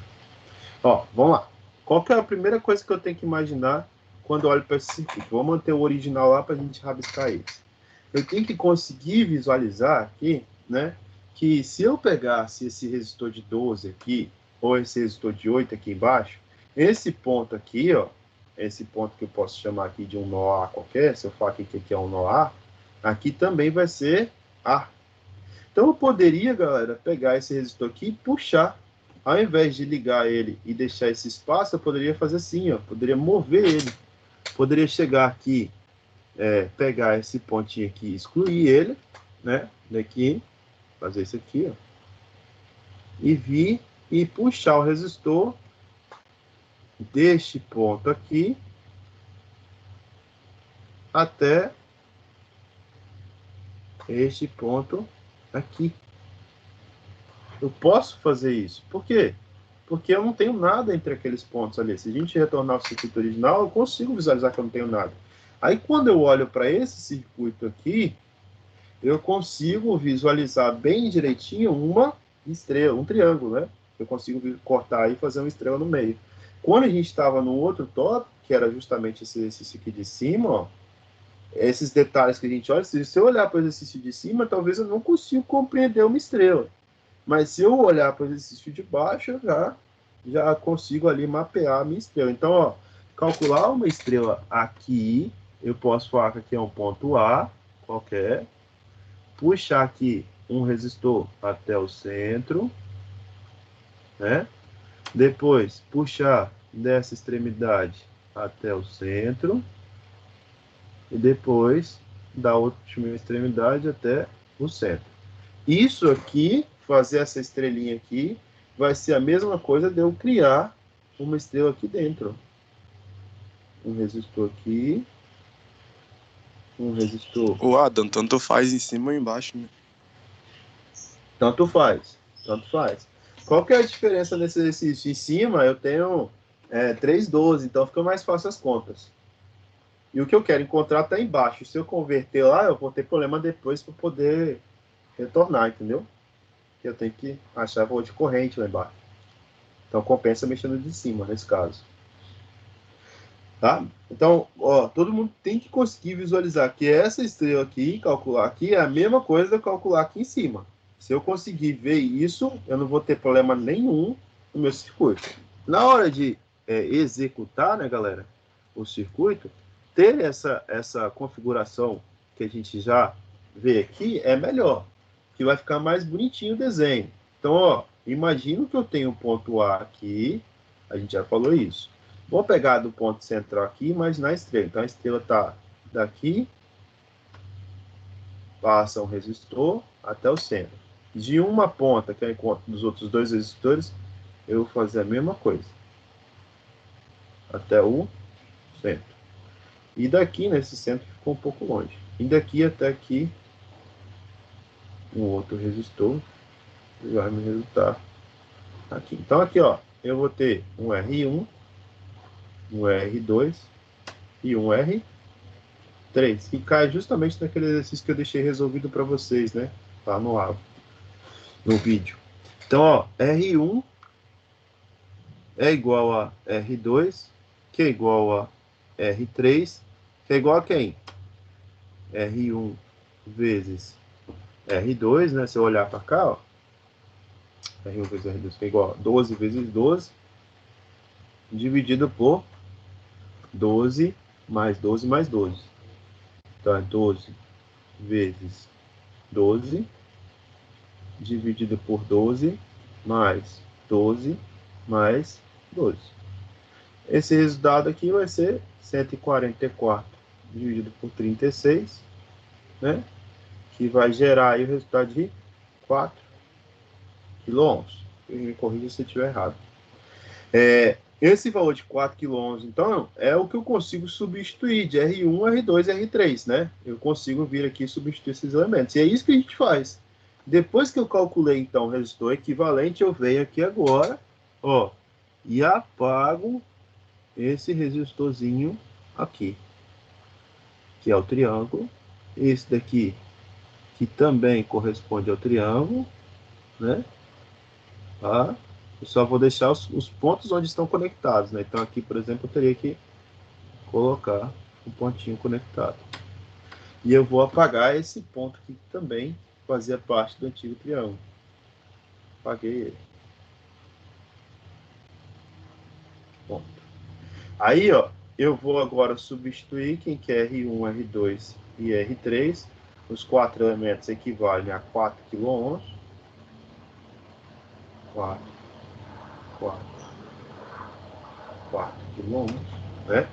Ó, vamos lá. Qual que é a primeira coisa que eu tenho que imaginar quando eu olho para esse circuito? Vou manter o original lá para a gente rabiscar ele. Eu tenho que conseguir visualizar aqui, né? Que se eu pegasse esse resistor de 12 aqui, ou esse resistor de 8 aqui embaixo, esse ponto aqui, ó, esse ponto que eu posso chamar aqui de um nó A qualquer, se eu falar aqui que aqui é um nó A, aqui também vai ser A. Então eu poderia, galera, pegar esse resistor aqui e puxar. Ao invés de ligar ele e deixar esse espaço, eu poderia fazer assim, ó, poderia mover ele. Poderia chegar aqui, pegar esse pontinho aqui, excluir ele, né? Daqui, fazer isso aqui, ó. E vir e puxar o resistor deste ponto aqui até este ponto aqui. Eu posso fazer isso. Por quê? Porque eu não tenho nada entre aqueles pontos ali. Se a gente retornar ao circuito original, eu consigo visualizar que eu não tenho nada. Aí, quando eu olho para esse circuito aqui, eu consigo visualizar bem direitinho uma estrela, um triângulo, né? Eu consigo cortar e fazer uma estrela no meio. Quando a gente estava no outro tópico, que era justamente esse exercício aqui de cima, ó, esses detalhes que a gente olha, se eu olhar para o exercício de cima, talvez eu não consiga compreender uma estrela. Mas se eu olhar para o exercício de baixo, eu já consigo ali mapear a minha estrela. Então, ó, calcular uma estrela aqui, eu posso falar que aqui é um ponto A, qualquer, puxar aqui um resistor até o centro, né? Depois, puxar dessa extremidade até o centro, e depois, da última extremidade até o centro. Isso aqui, fazer essa estrelinha aqui, vai ser a mesma coisa de eu criar uma estrela aqui dentro. Um resistor aqui. Um resistor. O Adam, tanto faz em cima ou embaixo, né? Tanto faz. Tanto faz. Qual que é a diferença nesse exercício? Em cima eu tenho 3,12, então fica mais fácil as contas. E o que eu quero encontrar está embaixo. Se eu converter lá, eu vou ter problema depois para poder retornar, entendeu? Eu tenho que achar a valor de corrente lá embaixo. Então compensa mexendo de cima, nesse caso. Tá? Então, ó, todo mundo tem que conseguir visualizar que essa estrela aqui, calcular aqui, é a mesma coisa de eu calcular aqui em cima. Se eu conseguir ver isso, eu não vou ter problema nenhum no meu circuito. Na hora de executar, né, galera, o circuito, ter essa configuração que a gente já vê aqui é melhor, que vai ficar mais bonitinho o desenho. Então, ó, imagino que eu tenho um ponto A aqui, a gente já falou isso. Vou pegar do ponto central aqui e imaginar a estrela. Então, a estrela está daqui, passa um resistor até o centro. De uma ponta, que é o encontro dos outros dois resistores, eu vou fazer a mesma coisa. Até o centro. E daqui, nesse centro, ficou um pouco longe. E daqui até aqui, um outro resistor, vai me resultar aqui. Então, aqui, ó, eu vou ter um R1, um R2 e um R3, que cai justamente naquele exercício que eu deixei resolvido para vocês, né? Lá no vídeo. Então, ó, R1 é igual a R2, que é igual a R3, que é igual a quem? R1 vezes R2, né? Se eu olhar para cá, ó, R1 vezes R2 que é igual a 12 vezes 12, dividido por 12 mais 12 mais 12. Então, é 12 vezes 12, dividido por 12, mais 12, mais 12. Esse resultado aqui vai ser 144 dividido por 36, né? Que vai gerar aí o resultado de 4 kΩ. Me corrija se eu estiver errado. Esse valor de 4 kΩ, então, é o que eu consigo substituir de R1, R2 e R3, né? Eu consigo vir aqui e substituir esses elementos. E é isso que a gente faz. Depois que eu calculei, então, o resistor equivalente, eu venho aqui agora, ó, e apago esse resistorzinho aqui, que é o triângulo. Esse daqui, que também corresponde ao triângulo, né? Tá? Eu só vou deixar os pontos onde estão conectados, né? Então aqui, por exemplo, eu teria que colocar um pontinho conectado. E eu vou apagar esse ponto aqui que também fazia parte do antigo triângulo. Apaguei ele. Ponto. Aí, ó, eu vou agora substituir quem quer R1, R2 e R3. Os 4 elementos equivalem a 4 kΩ. 4 kΩ, né?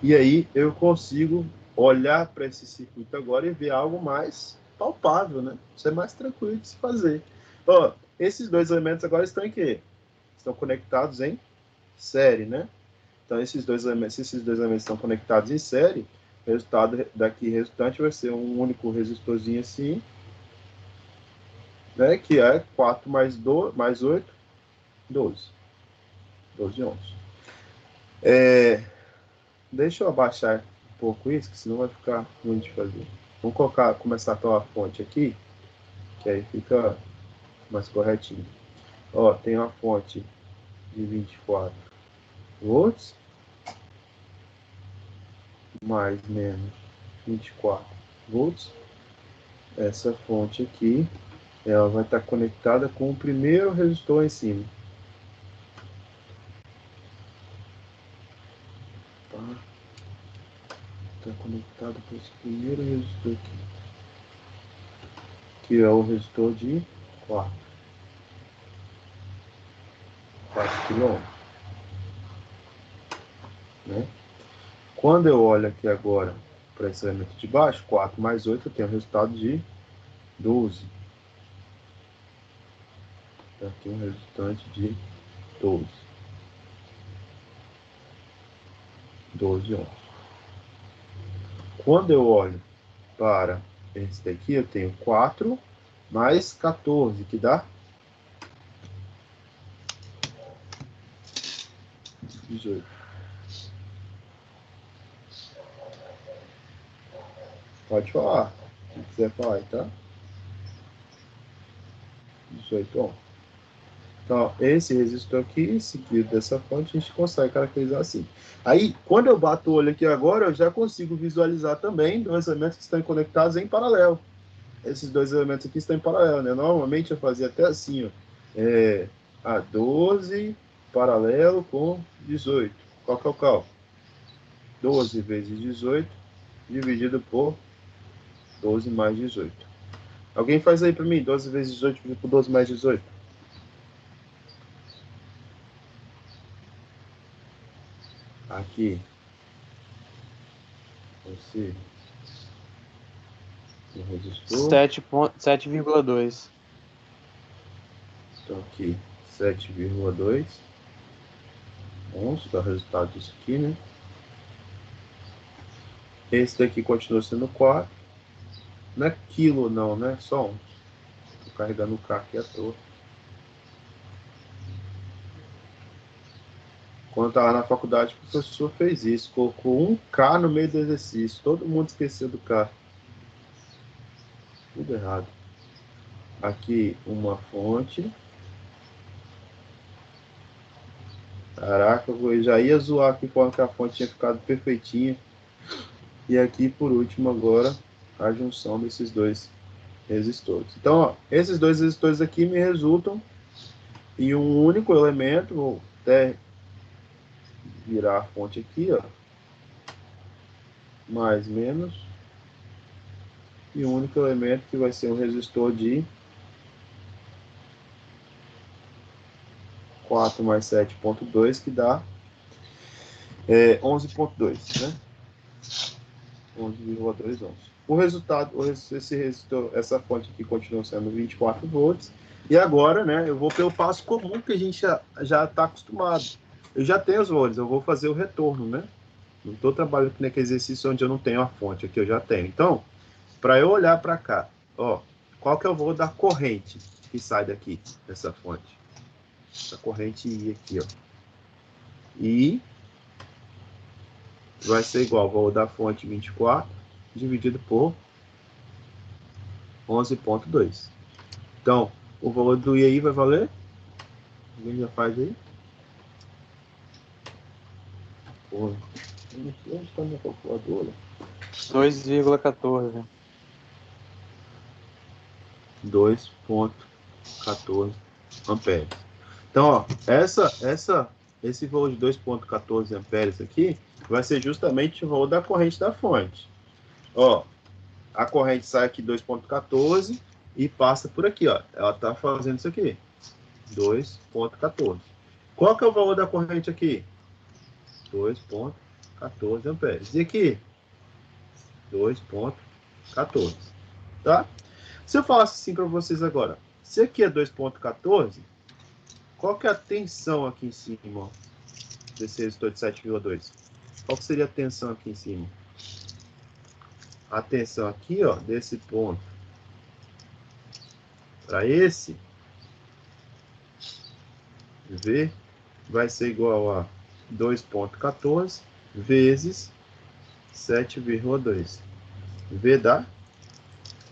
E aí eu consigo olhar para esse circuito agora e ver algo mais palpável, né? Isso é mais tranquilo de se fazer. Ó, esses dois elementos agora estão em quê? Estão conectados em série, né? Então, esses dois elementos estão conectados em série, o resultado daqui resultante vai ser um único resistorzinho assim, né? Que é 4 mais 8, 12. 12 ohms. Deixa eu abaixar um pouco isso, que senão vai ficar ruim de fazer. Vamos começar pela fonte aqui, que aí fica mais corretinho. Ó, tem uma fonte de 24 volts, mais menos 24 volts. Essa fonte aqui, ela vai estar conectada com o primeiro resistor em cima. Está conectado com esse primeiro resistor aqui, que é o resistor de 4 kΩ. Né? Quando eu olho aqui agora para esse elemento de baixo, 4 mais 8, eu tenho um resultado de 12. Aqui um resultante de 12. 12 ohms. Quando eu olho para esse daqui, eu tenho 4 mais 14, que dá 18. Pode falar, se quiser falar aí, tá? 18 ohms. Então, esse resistor aqui, seguido dessa fonte, a gente consegue caracterizar assim. Aí, quando eu bato o olho aqui agora, eu já consigo visualizar também dois elementos que estão conectados em paralelo. Esses dois elementos aqui estão em paralelo, né? Normalmente eu fazia até assim, ó. 12 paralelo com 18. Qual que é o cálculo? 12 vezes 18 dividido por 12 mais 18. Alguém faz aí para mim, 12 vezes 18 dividido por 12 mais 18. Aqui, você, o resistor. 7,2. Então aqui, 7,2 ohms, que é o resultado disso aqui, né? Esse daqui continua sendo 4. Não é quilo não, né? Só ohms. Estou carregando o K aqui à toa. Quando eu estava na faculdade, o professor fez isso. Colocou um K no meio do exercício. Todo mundo esqueceu do K. Tudo errado. Aqui, uma fonte. Caraca, eu já ia zoar aqui porque a fonte tinha ficado perfeitinha. E aqui, por último, agora, a junção desses dois resistores. Então, ó, esses dois resistores aqui me resultam em um único elemento. Vou até virar a fonte aqui, ó. Mais, menos. E um único elemento que vai ser um resistor de 4 mais 7,2, que dá 11,2, né? 11,2 ohms. O resultado, esse resistor, essa fonte aqui continua sendo 24 volts. E agora, né, eu vou pelo passo comum que a gente já está acostumado. Eu já tenho os volts, eu vou fazer o retorno, né? Não estou trabalhando aqui naquele exercício onde eu não tenho a fonte, aqui eu já tenho. Então, para eu olhar para cá, ó, qual que é o valor da corrente que sai daqui, dessa fonte? Essa corrente I aqui, ó. I vai ser igual ao valor da fonte 24 dividido por 11,2. Então, o valor do I aí vai valer? Alguém já faz aí? Porra. Onde está a minha calculadora? 2,14. 2,14 amperes. Então, ó, esse valor de 2,14 amperes aqui vai ser justamente o valor da corrente da fonte. Ó, a corrente sai aqui 2,14 e passa por aqui, ó. Ela está fazendo isso aqui. 2,14. Qual que é o valor da corrente aqui? 2,14 amperes. E aqui? 2,14. Tá? Se eu falasse assim para vocês agora, se aqui é 2,14, qual que é a tensão aqui em cima, ó, desse resistor de 7,2? Qual que seria a tensão aqui em cima? A tensão aqui, ó, desse ponto para esse, V, vai ser igual a 2,14 vezes 7,2. V dá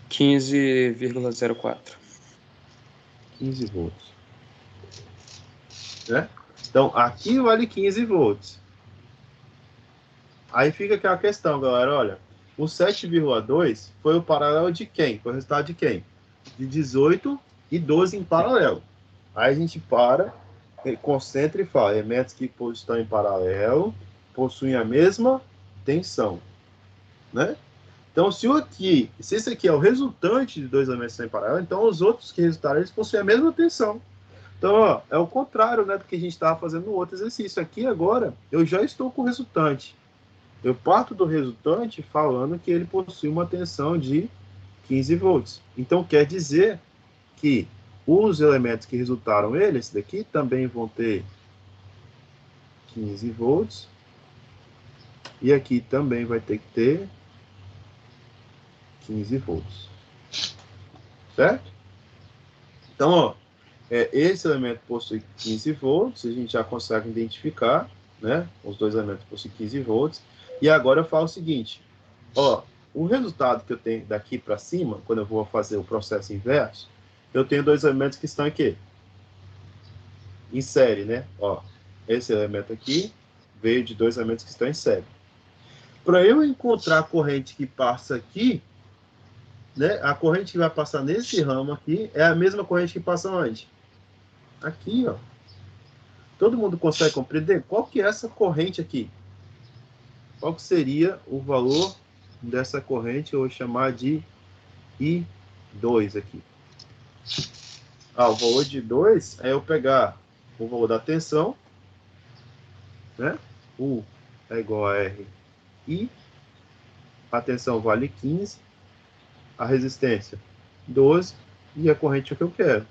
15,04. 15 volts. Né? Então, aqui vale 15 volts. Aí fica aquela questão, galera. Olha, o 7,2 foi o paralelo de quem? Foi o resultado de quem? De 18 e 12 em paralelo. Aí a gente para, concentra e fala: elementos que estão em paralelo possuem a mesma tensão. Né? Então, se esse aqui é o resultante de dois elementos que estão em paralelo, então os outros que resultaram, eles possuem a mesma tensão. Então, ó, é o contrário, né, do que a gente estava fazendo no outro exercício. Aqui, agora, eu já estou com o resultante. Eu parto do resultante falando que ele possui uma tensão de 15 volts. Então, quer dizer que os elementos que resultaram esse daqui, também vão ter 15 volts. E aqui também vai ter que ter 15 volts. Certo? Então, ó, esse elemento possui 15 volts, a gente já consegue identificar, né? Os dois elementos possuem 15 volts. E agora eu falo o seguinte, ó, o resultado que eu tenho daqui para cima, quando eu vou fazer o processo inverso, eu tenho dois elementos que estão aqui, em série, né? Ó, esse elemento aqui veio de dois elementos que estão em série. Para eu encontrar a corrente que passa aqui, né? A corrente que vai passar nesse ramo aqui é a mesma corrente que passa onde? Aqui, ó. Todo mundo consegue compreender qual que é essa corrente aqui? Qual que seria o valor dessa corrente? Eu vou chamar de I2 aqui. O valor de 2 é eu pegar o valor da tensão, né? U é igual a RI. A tensão vale 15. A resistência, 12. E a corrente é o que eu quero.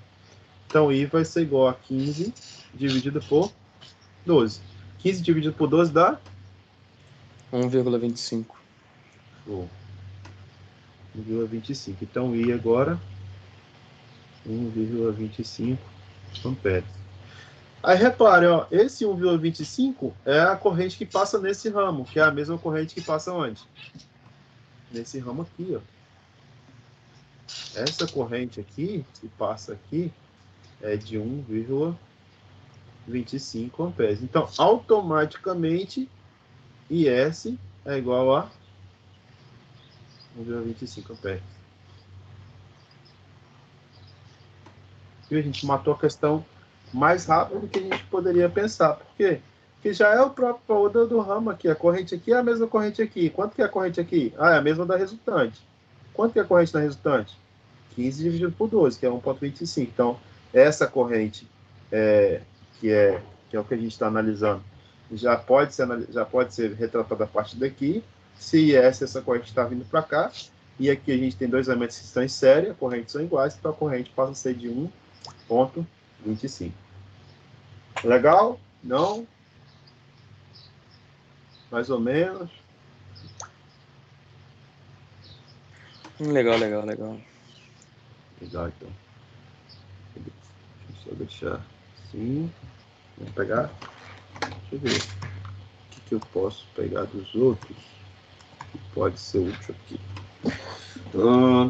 Então, I vai ser igual a 15 dividido por 12. 15 dividido por 12 dá? 1,25. 1,25. Então, I agora, 1,25 amperes. Aí, repare, ó, esse 1,25 é a corrente que passa nesse ramo, que é a mesma corrente que passa onde? Nesse ramo aqui, ó. Essa corrente aqui, que passa aqui, é de 1,25 amperes. Então, automaticamente, IS é igual a 1,25 amperes. E a gente matou a questão mais rápido do que a gente poderia pensar. Por quê? Porque já é o próprio valor do ramo aqui. A corrente aqui é a mesma corrente aqui. Quanto que é a corrente aqui? É a mesma da resultante. Quanto que é a corrente da resultante? 15 dividido por 12, que é 1,25. Então, essa corrente, que é o que a gente está analisando, já pode ser retratada a partir daqui. Se essa corrente está vindo para cá, e aqui a gente tem dois elementos que estão em série, as correntes são iguais, então a corrente passa a ser de 1,25. Legal? Não? Mais ou menos? Legal. Legal, então. Deixa eu só deixar assim. Vamos pegar. Deixa eu ver. O que eu posso pegar dos outros que pode ser útil aqui.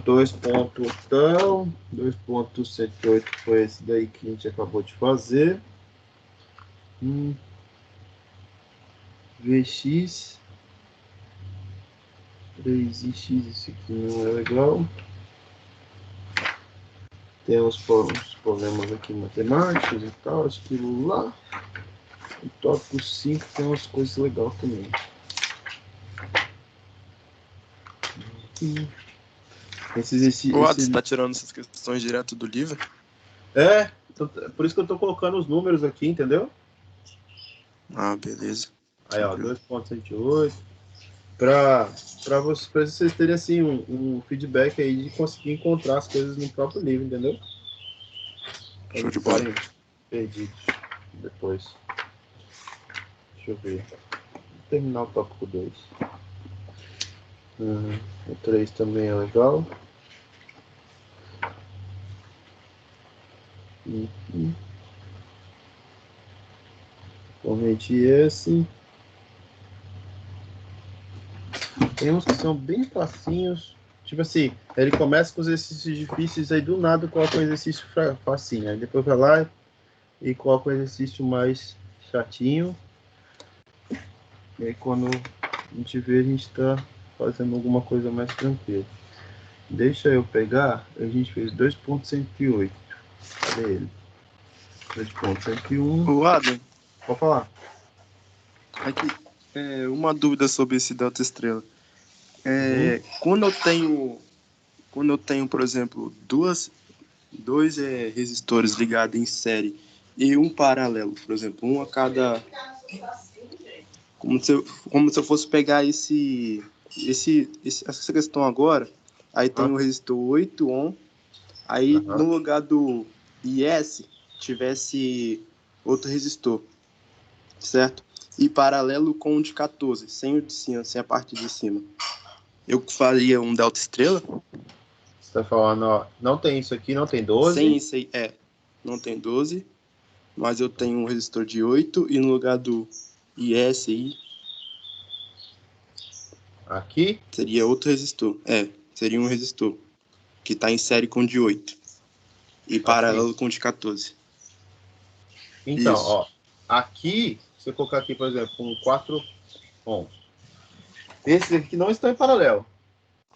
Dois pontos então. 2.108 foi esse daí que a gente acabou de fazer. VX 3x, esse aqui não é legal. Tem uns problemas aqui matemáticos e tal, aquilo lá. O tópico 5 tem umas coisas legais também. Você tá tirando essas questões direto do livro? Por isso que eu tô colocando os números aqui, entendeu? Ah, beleza. Aí, ó, 2.108. Pra vocês terem, assim, um feedback aí de conseguir encontrar as coisas no próprio livro, entendeu? Pra Show não de bola. ficarem perdidos depois. Deixa eu ver. Vou terminar o tópico 2. O 3 também é legal. Corrente esse. Tem uns que são bem facinhos. Tipo assim, ele começa com os exercícios difíceis, aí do nada coloca um exercício facinho. Aí depois vai lá e coloca um exercício mais chatinho. E aí quando a gente vê, a gente está fazendo alguma coisa mais tranquila. Deixa eu pegar, a gente fez 2.108. Cadê ele? 2.101. O Adam, Pode falar. aqui, uma dúvida sobre esse delta estrela. Quando eu tenho, por exemplo, dois resistores ligados em série e um paralelo, por exemplo, um a cada... Como se eu fosse pegar essa questão agora, aí tem o resistor 8 ohm, aí no lugar do IS tivesse outro resistor, certo? E paralelo com o de 14, sem o de cima, sem a parte de cima. Eu faria um delta estrela? Você tá falando, ó, não tem isso aqui, não tem 12? Sem isso aí, não tem 12, mas eu tenho um resistor de 8 e no lugar do IS aí Aqui? seria outro resistor. Seria um resistor que está em série com o de 8 e paralelo com o de 14. Então, Isso. ó, aqui, se eu colocar aqui, por exemplo, um 4 ohms. Esses aqui não estão em paralelo,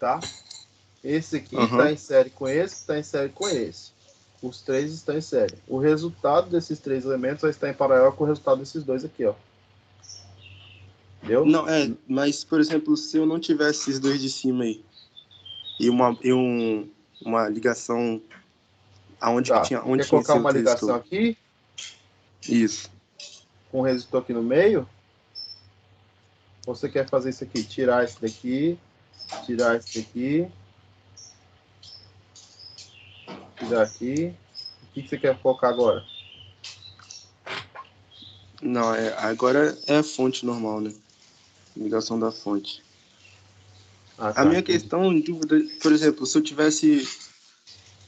tá? Esse aqui está em série com esse, está em série com esse. Os três estão em série. O resultado desses três elementos vai estar em paralelo com o resultado desses dois aqui, ó. Entendeu? Não, mas, por exemplo, se eu não tivesse esses dois de cima aí e uma ligação aonde Tá. que tinha, onde Quer tinha colocar esse uma outro ligação resistor? aqui, Isso. com o resistor aqui no meio? Ou você quer fazer isso aqui? Tirar esse daqui, tirar esse daqui, tirar aqui. O que você quer colocar agora? Não, agora é a fonte normal, né? Ligação da fonte. A minha questão, dúvida, por exemplo, se eu tivesse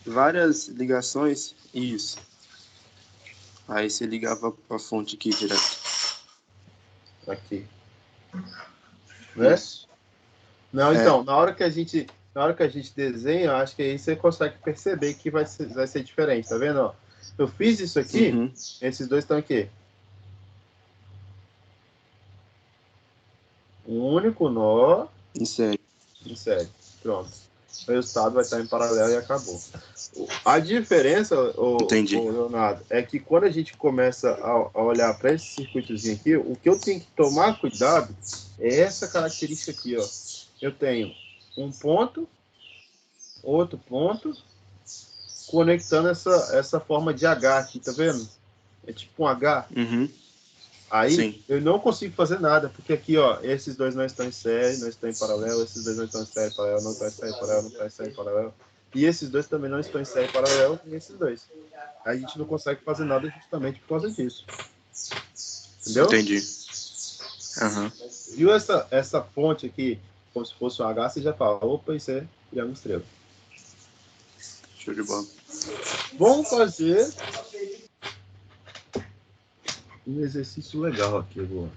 várias ligações, isso. Aí você ligava a fonte aqui direto. Aqui. Né? Isso. Não, então, na hora que a gente desenha, acho que aí você consegue perceber que vai ser diferente, tá vendo? Ó, eu fiz isso aqui, esses dois estão aqui. Um único nó. Em série. Em série. Pronto. O resultado vai estar em paralelo e acabou. A diferença, Leonardo, é que quando a gente começa a olhar para esse circuitozinho aqui, o que eu tenho que tomar cuidado é essa característica aqui, ó. Eu tenho um ponto, outro ponto, conectando essa forma de H aqui, tá vendo? É tipo um H. Aí eu não consigo fazer nada, porque aqui, ó, esses dois não estão em série, não estão em paralelo, esses dois não estão em série, paralelo, não estão em série, paralelo, não estão em série, paralelo. E esses dois também não estão em série, paralelo, e esses dois. Aí a gente não consegue fazer nada justamente por causa disso. Entendeu? Entendi. Viu essa ponte aqui, como se fosse um H, você já fala, opa, isso é triângulo estrela. Show de bola. Vamos fazer um exercício legal aqui agora.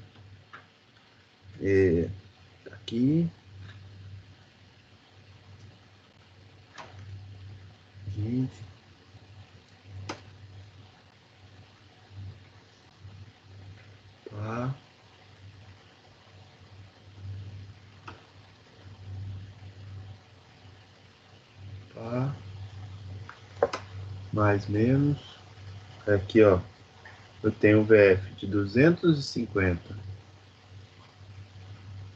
Aqui. 20. Tá. Tá. Mais menos. Aqui, ó. Eu tenho um VF de 250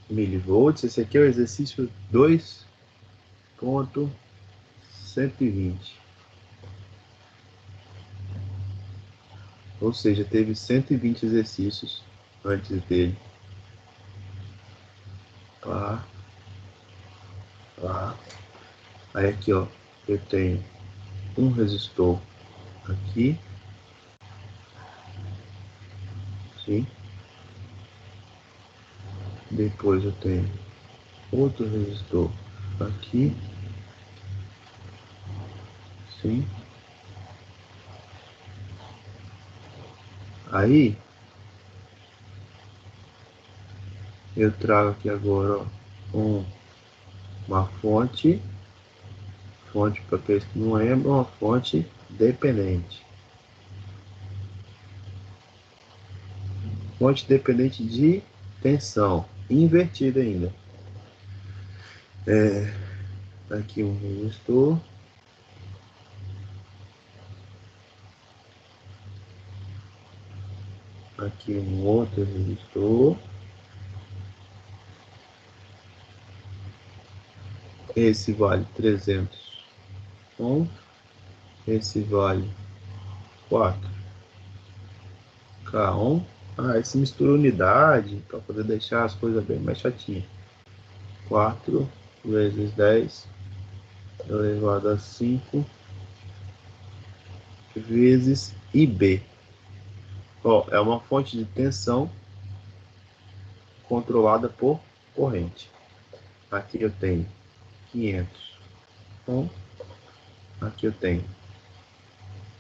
milivolts. Esse aqui é o exercício 2.120. Ou seja, teve 120 exercícios antes dele. Tá. Tá. Aí aqui, ó, eu tenho um resistor aqui. Sim. Depois eu tenho outro resistor aqui. Sim. Aí eu trago aqui agora, ó, uma fonte para aqueles que não lembram, uma fonte dependente. Fonte dependente de tensão, invertida ainda. Aqui um resistor. Aqui um outro resistor. Esse vale 300 ohms. Esse vale 4k ohm. Esse mistura unidade para poder deixar as coisas bem mais chatinhas. 4 vezes 10 elevado a 5 vezes IB. Ó, é uma fonte de tensão controlada por corrente. Aqui eu tenho 500 ohm. Aqui eu tenho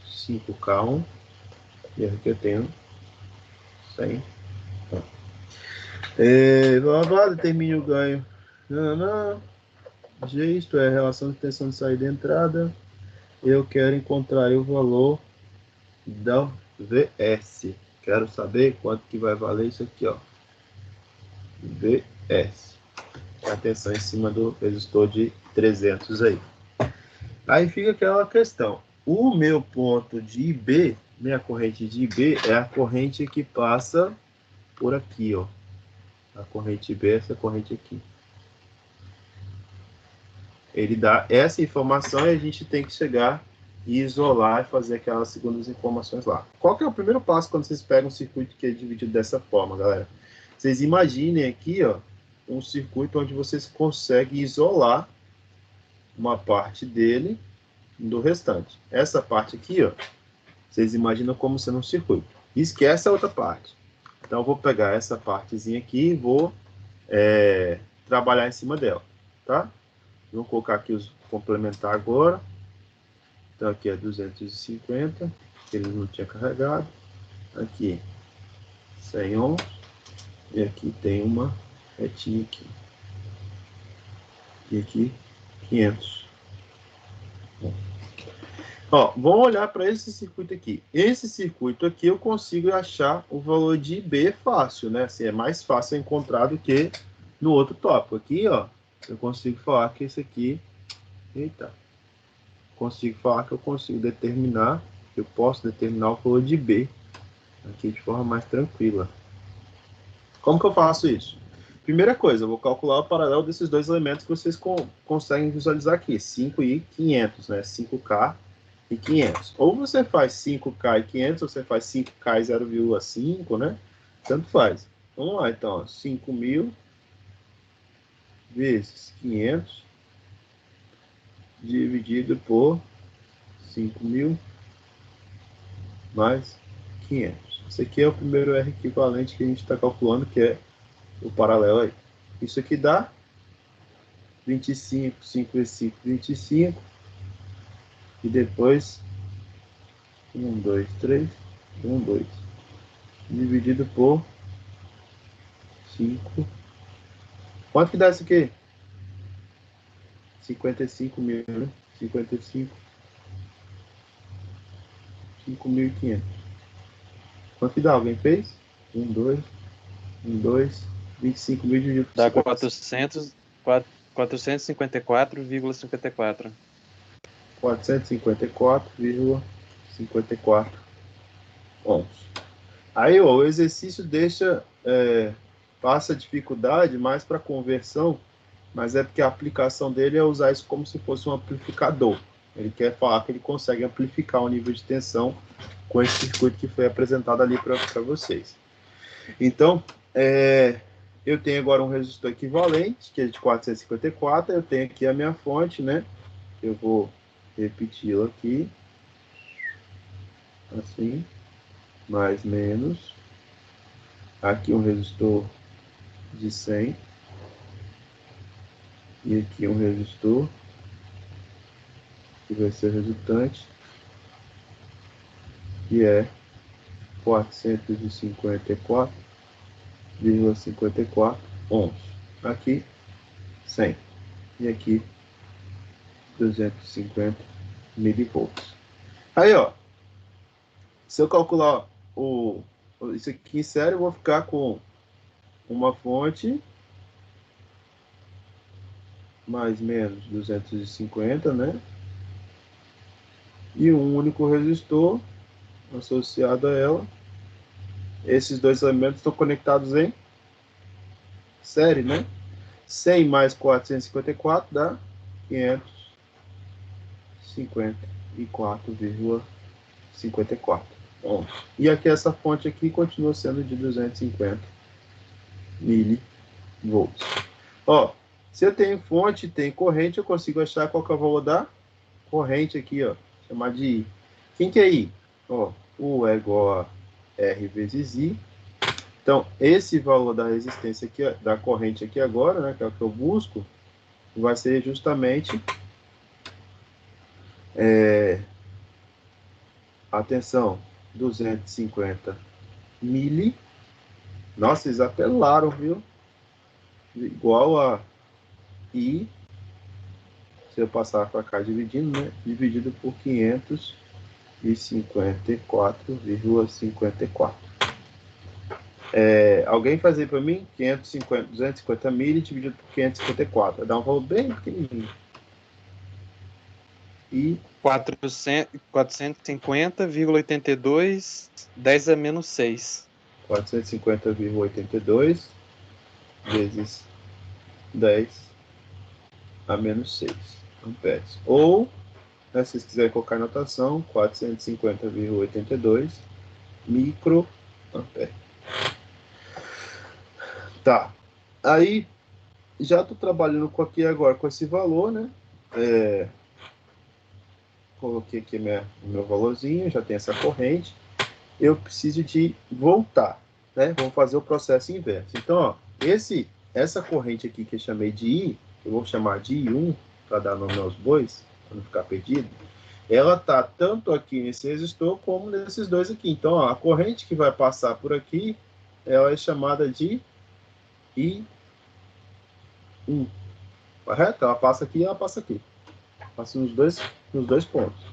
5k ohm. E aqui eu tenho 100 ohm. Determine o ganho. G, isto é a relação de tensão de saída e entrada. Eu quero encontrar o valor da VS. Quero saber quanto que vai valer isso aqui, ó. VS. A tensão em cima do resistor de 300 aí. Aí fica aquela questão. O meu ponto de IB, minha corrente de IB, é a corrente que passa por aqui, ó. A corrente IB é essa corrente aqui. Ele dá essa informação e a gente tem que chegar e isolar e fazer aquelas segundas informações lá. Qual que é o primeiro passo quando vocês pegam um circuito que é dividido dessa forma, galera? Vocês imaginem aqui, ó, um circuito onde vocês conseguem isolar uma parte dele do restante. Essa parte aqui, ó, vocês imaginam como sendo um circuito. Esquece a outra parte. Então eu vou pegar essa partezinha aqui e vou trabalhar em cima dela, tá? Vou colocar aqui os complementar agora. Então aqui é 250, que ele não tinha carregado. Aqui 100 ohms. E aqui tem uma retinha aqui. E aqui 500. Ó, vamos olhar para esse circuito aqui. Esse circuito aqui eu consigo achar o valor de IB fácil, né? Assim, é mais fácil encontrar do que no outro tópico. Aqui, ó, eu consigo falar que esse aqui... Eita. Consigo falar que eu consigo determinar, eu posso determinar o valor de B aqui de forma mais tranquila. Como que eu faço isso? Primeira coisa, eu vou calcular o paralelo desses dois elementos que vocês conseguem visualizar aqui, 5 e 500, né? 5K e 500. Ou você faz 5K e 500, ou você faz 5K e 0,5, né? Tanto faz. Vamos lá, então, 5.000 vezes 500 dividido por 5.000 mais 500. Esse aqui é o primeiro R equivalente que a gente está calculando, que é o paralelo aí. Isso aqui dá 25, 5 vezes 5, 25. E depois 1, 2, 3, 1, 2. Dividido por 5. Quanto que dá isso aqui? 55.000, né? 55 5.500. Quanto que dá? Alguém fez? 1, 2, 1, 2, 25.000 dividido por Dá 50. 454,54. 454,54 ohms. Aí, ó, o exercício passa dificuldade mais para conversão, mas é porque a aplicação dele é usar isso como se fosse um amplificador. Ele quer falar que ele consegue amplificar o nível de tensão com esse circuito que foi apresentado ali para vocês. Então, eu tenho agora um resistor equivalente, que é de 454, eu tenho aqui a minha fonte, né? Eu vou repeti-la aqui, assim, mais menos. Aqui um resistor de 100. E aqui um resistor, que vai ser resultante, que é 454,54 ohms. Aqui 100 e aqui 250 milivolts. Aí, ó, se eu calcular isso aqui em série, eu vou ficar com uma fonte mais menos 250, né? E um único resistor associado a ela. Esses dois elementos estão conectados em série, né? 100 mais 454 dá 554,54 ohms. E aqui essa fonte aqui continua sendo de 250 milivolts. Ó, se eu tenho fonte e tenho corrente, eu consigo achar qual que é o valor da corrente aqui, ó. Chamar de I. Quem que é I? Ó, U é igual a R vezes I. Então, esse valor da resistência aqui, da corrente aqui agora, né, que é o que eu busco, vai ser justamente atenção, 250 mili. Nossa, eles apelaram, viu? Igual a I, se eu passar para cá dividindo, né? Dividido por 554,54. Alguém fazer para mim 250 mili dividido por 554. Dá um valor bem pequenininho. E 450,82, 10 a menos 6. 450,82 vezes 10 a menos 6 amperes. Ou, né, se vocês quiserem colocar notação, 450,82 microampere. Tá. Aí, já estou trabalhando com aqui agora com esse valor, né? Coloquei aqui o meu valorzinho, já tem essa corrente. Eu preciso de voltar, né? Vamos fazer o processo inverso. Então, ó, essa corrente aqui que eu chamei de I, eu vou chamar de I1 para dar nome aos bois, para não ficar perdido. Ela tá tanto aqui nesse resistor como nesses dois aqui. Então, ó, a corrente que vai passar por aqui, ela é chamada de I1, correto? Ela passa aqui e ela passa aqui. Passa nos dois pontos.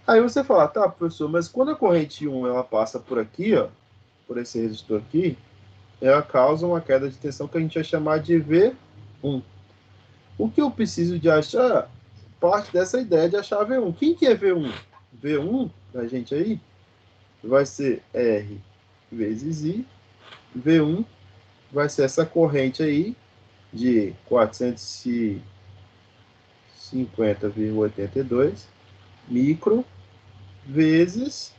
Aí você fala, tá, professor, mas quando a corrente 1 ela passa por aqui, ó, por esse resistor aqui, ela causa uma queda de tensão que a gente vai chamar de V1. O que eu preciso de achar? Parte dessa ideia de achar V1. Quem que é V1? V1, da gente aí, vai ser R vezes I. V1 vai ser essa corrente aí de 450,82 micro vezes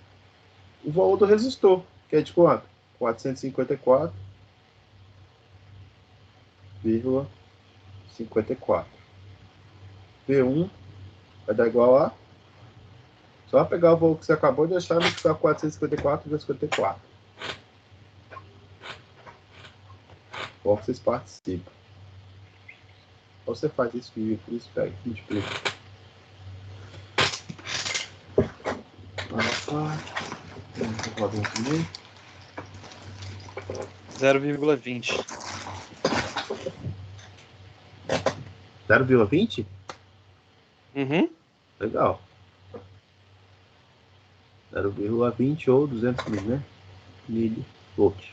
o valor do resistor, que é de quanto? 454,54. V1 vai dar igual a... Só pegar o valor que você acabou de achar e multiplicar 454,54. Qual vocês participam? Ou você faz isso que por isso pega, multiplica. 0,20. 0,20? Uhum. Legal. 0,20 ou 200 mil, né? Milivolt.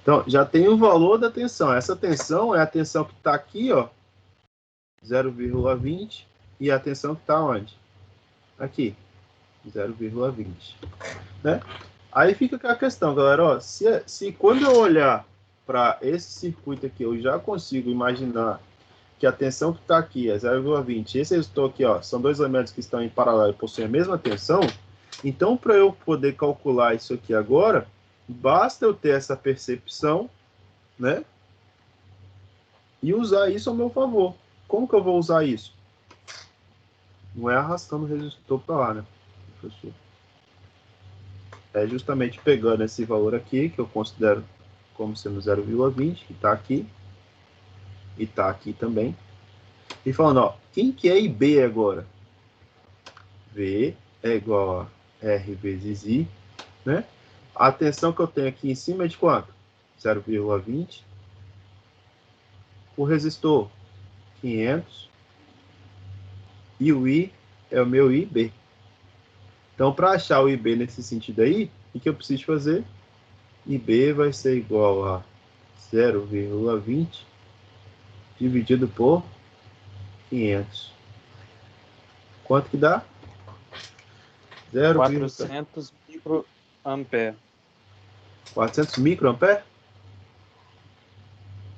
Então, já tem o valor da tensão. Essa tensão é a tensão que está aqui, ó, 0,20, e a tensão que está onde? Aqui, 0,20, né? Aí fica aquela questão, galera, ó, se quando eu olhar para esse circuito aqui, eu já consigo imaginar que a tensão que está aqui é 0,20, esse resistor aqui, ó, são dois elementos que estão em paralelo e possuem a mesma tensão, então, para eu poder calcular isso aqui agora, basta eu ter essa percepção, né? E usar isso ao meu favor. Como que eu vou usar isso? Não é arrastando o resistor para lá, né, professor? É justamente pegando esse valor aqui, que eu considero como sendo 0,20, que está aqui, e está aqui também, e falando, ó, quem que é IB agora? V é igual a R vezes I, né? A tensão que eu tenho aqui em cima é de quanto? 0,20. O resistor, 500. E o I é o meu IB. Então, para achar o IB nesse sentido aí, o que eu preciso fazer? IB vai ser igual a 0,20 dividido por 500. Quanto que dá? 400 microampere. 400 microampere?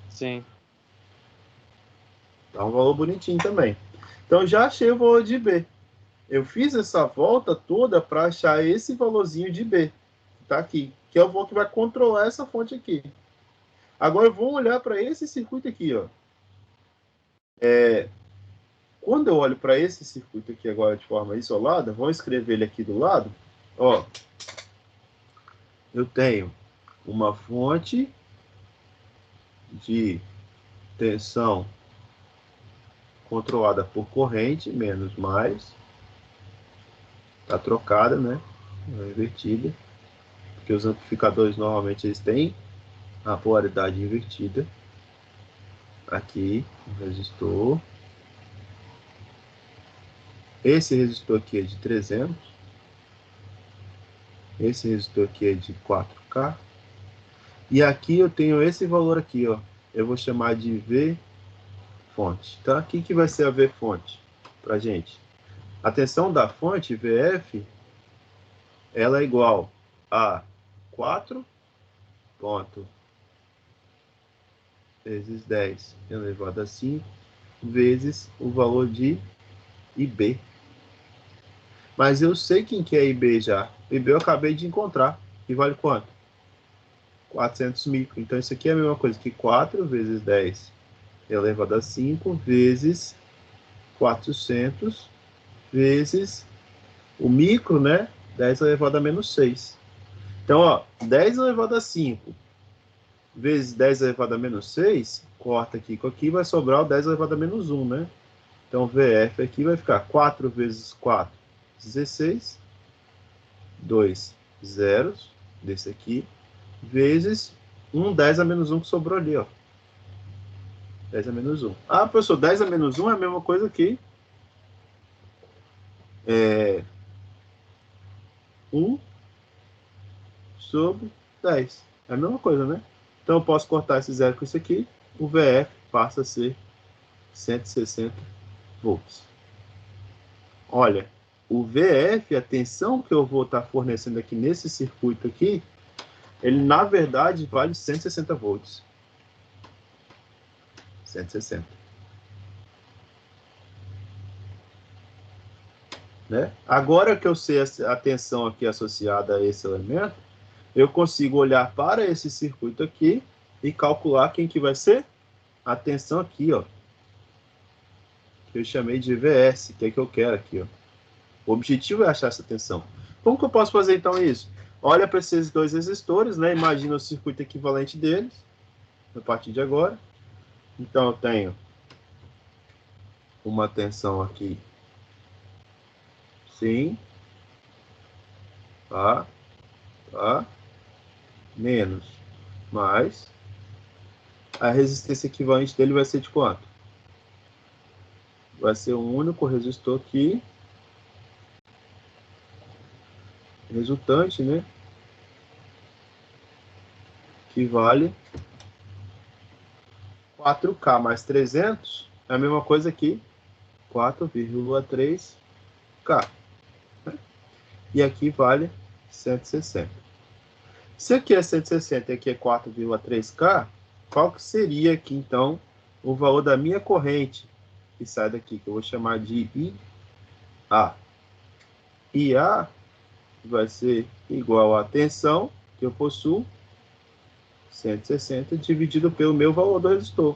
Sim. Dá um valor bonitinho também. Então, já achei o valor de B. Eu fiz essa volta toda para achar esse valorzinho de B. Que tá aqui. Que é o valor que vai controlar essa fonte aqui. Agora, vamos olhar para esse circuito aqui, ó. Quando eu olho para esse circuito aqui agora de forma isolada, vamos escrever ele aqui do lado. Ó, eu tenho uma fonte de tensão controlada por corrente, menos mais. Está trocada, né? Não é invertida. Porque os amplificadores normalmente eles têm a polaridade invertida. Aqui, um resistor. Esse resistor aqui é de 300. Esse resistor aqui é de 4K. E aqui eu tenho esse valor aqui, ó. Eu vou chamar de V fonte. Então, aqui que vai ser a V fonte pra gente. A tensão da fonte, VF, ela é igual a 4 ponto vezes 10 elevado a 5 vezes o valor de IB. Mas eu sei quem que é IB já. IB eu acabei de encontrar. E vale quanto? 400 micro. Então, isso aqui é a mesma coisa que 4 vezes 10 elevado a 5 vezes 400 vezes o micro, né? 10 elevado a menos 6. Então, ó, 10 elevado a 5 vezes 10 elevado a menos 6, corta aqui com aqui, vai sobrar o 10 elevado a menos 1, né? Então, VF aqui vai ficar 4 vezes 4, 16. 2 zeros desse aqui, vezes 10 a menos 1 que sobrou ali, ó. 10 a menos 1. Ah, professor, 10 a menos 1 é a mesma coisa que 1 sobre 10. É a mesma coisa, né? Então, eu posso cortar esse zero com isso aqui. O VF passa a ser 160 volts. Olha, o VF, a tensão que eu vou estar fornecendo aqui nesse circuito aqui, ele, na verdade, vale 160 volts. 160. Né? Agora que eu sei a tensão aqui associada a esse elemento, eu consigo olhar para esse circuito aqui e calcular quem que vai ser a tensão aqui, ó. Que eu chamei de VS, que é que eu quero aqui, ó. O objetivo é achar essa tensão. Como que eu posso fazer, então, isso? Olha para esses dois resistores, né? Imagina o circuito equivalente deles, a partir de agora. Então, eu tenho uma tensão aqui, sim, tá, menos, mais. A resistência equivalente dele vai ser de quanto? Vai ser um único resistor aqui, resultante, né? Que vale 4K mais 300 é a mesma coisa que 4,3K. E aqui vale 160. Se aqui é 160 e aqui é 4,3K, qual que seria aqui, então, o valor da minha corrente que sai daqui, que eu vou chamar de IA? IA vai ser igual à tensão que eu possuo, 160, dividido pelo meu valor do resistor,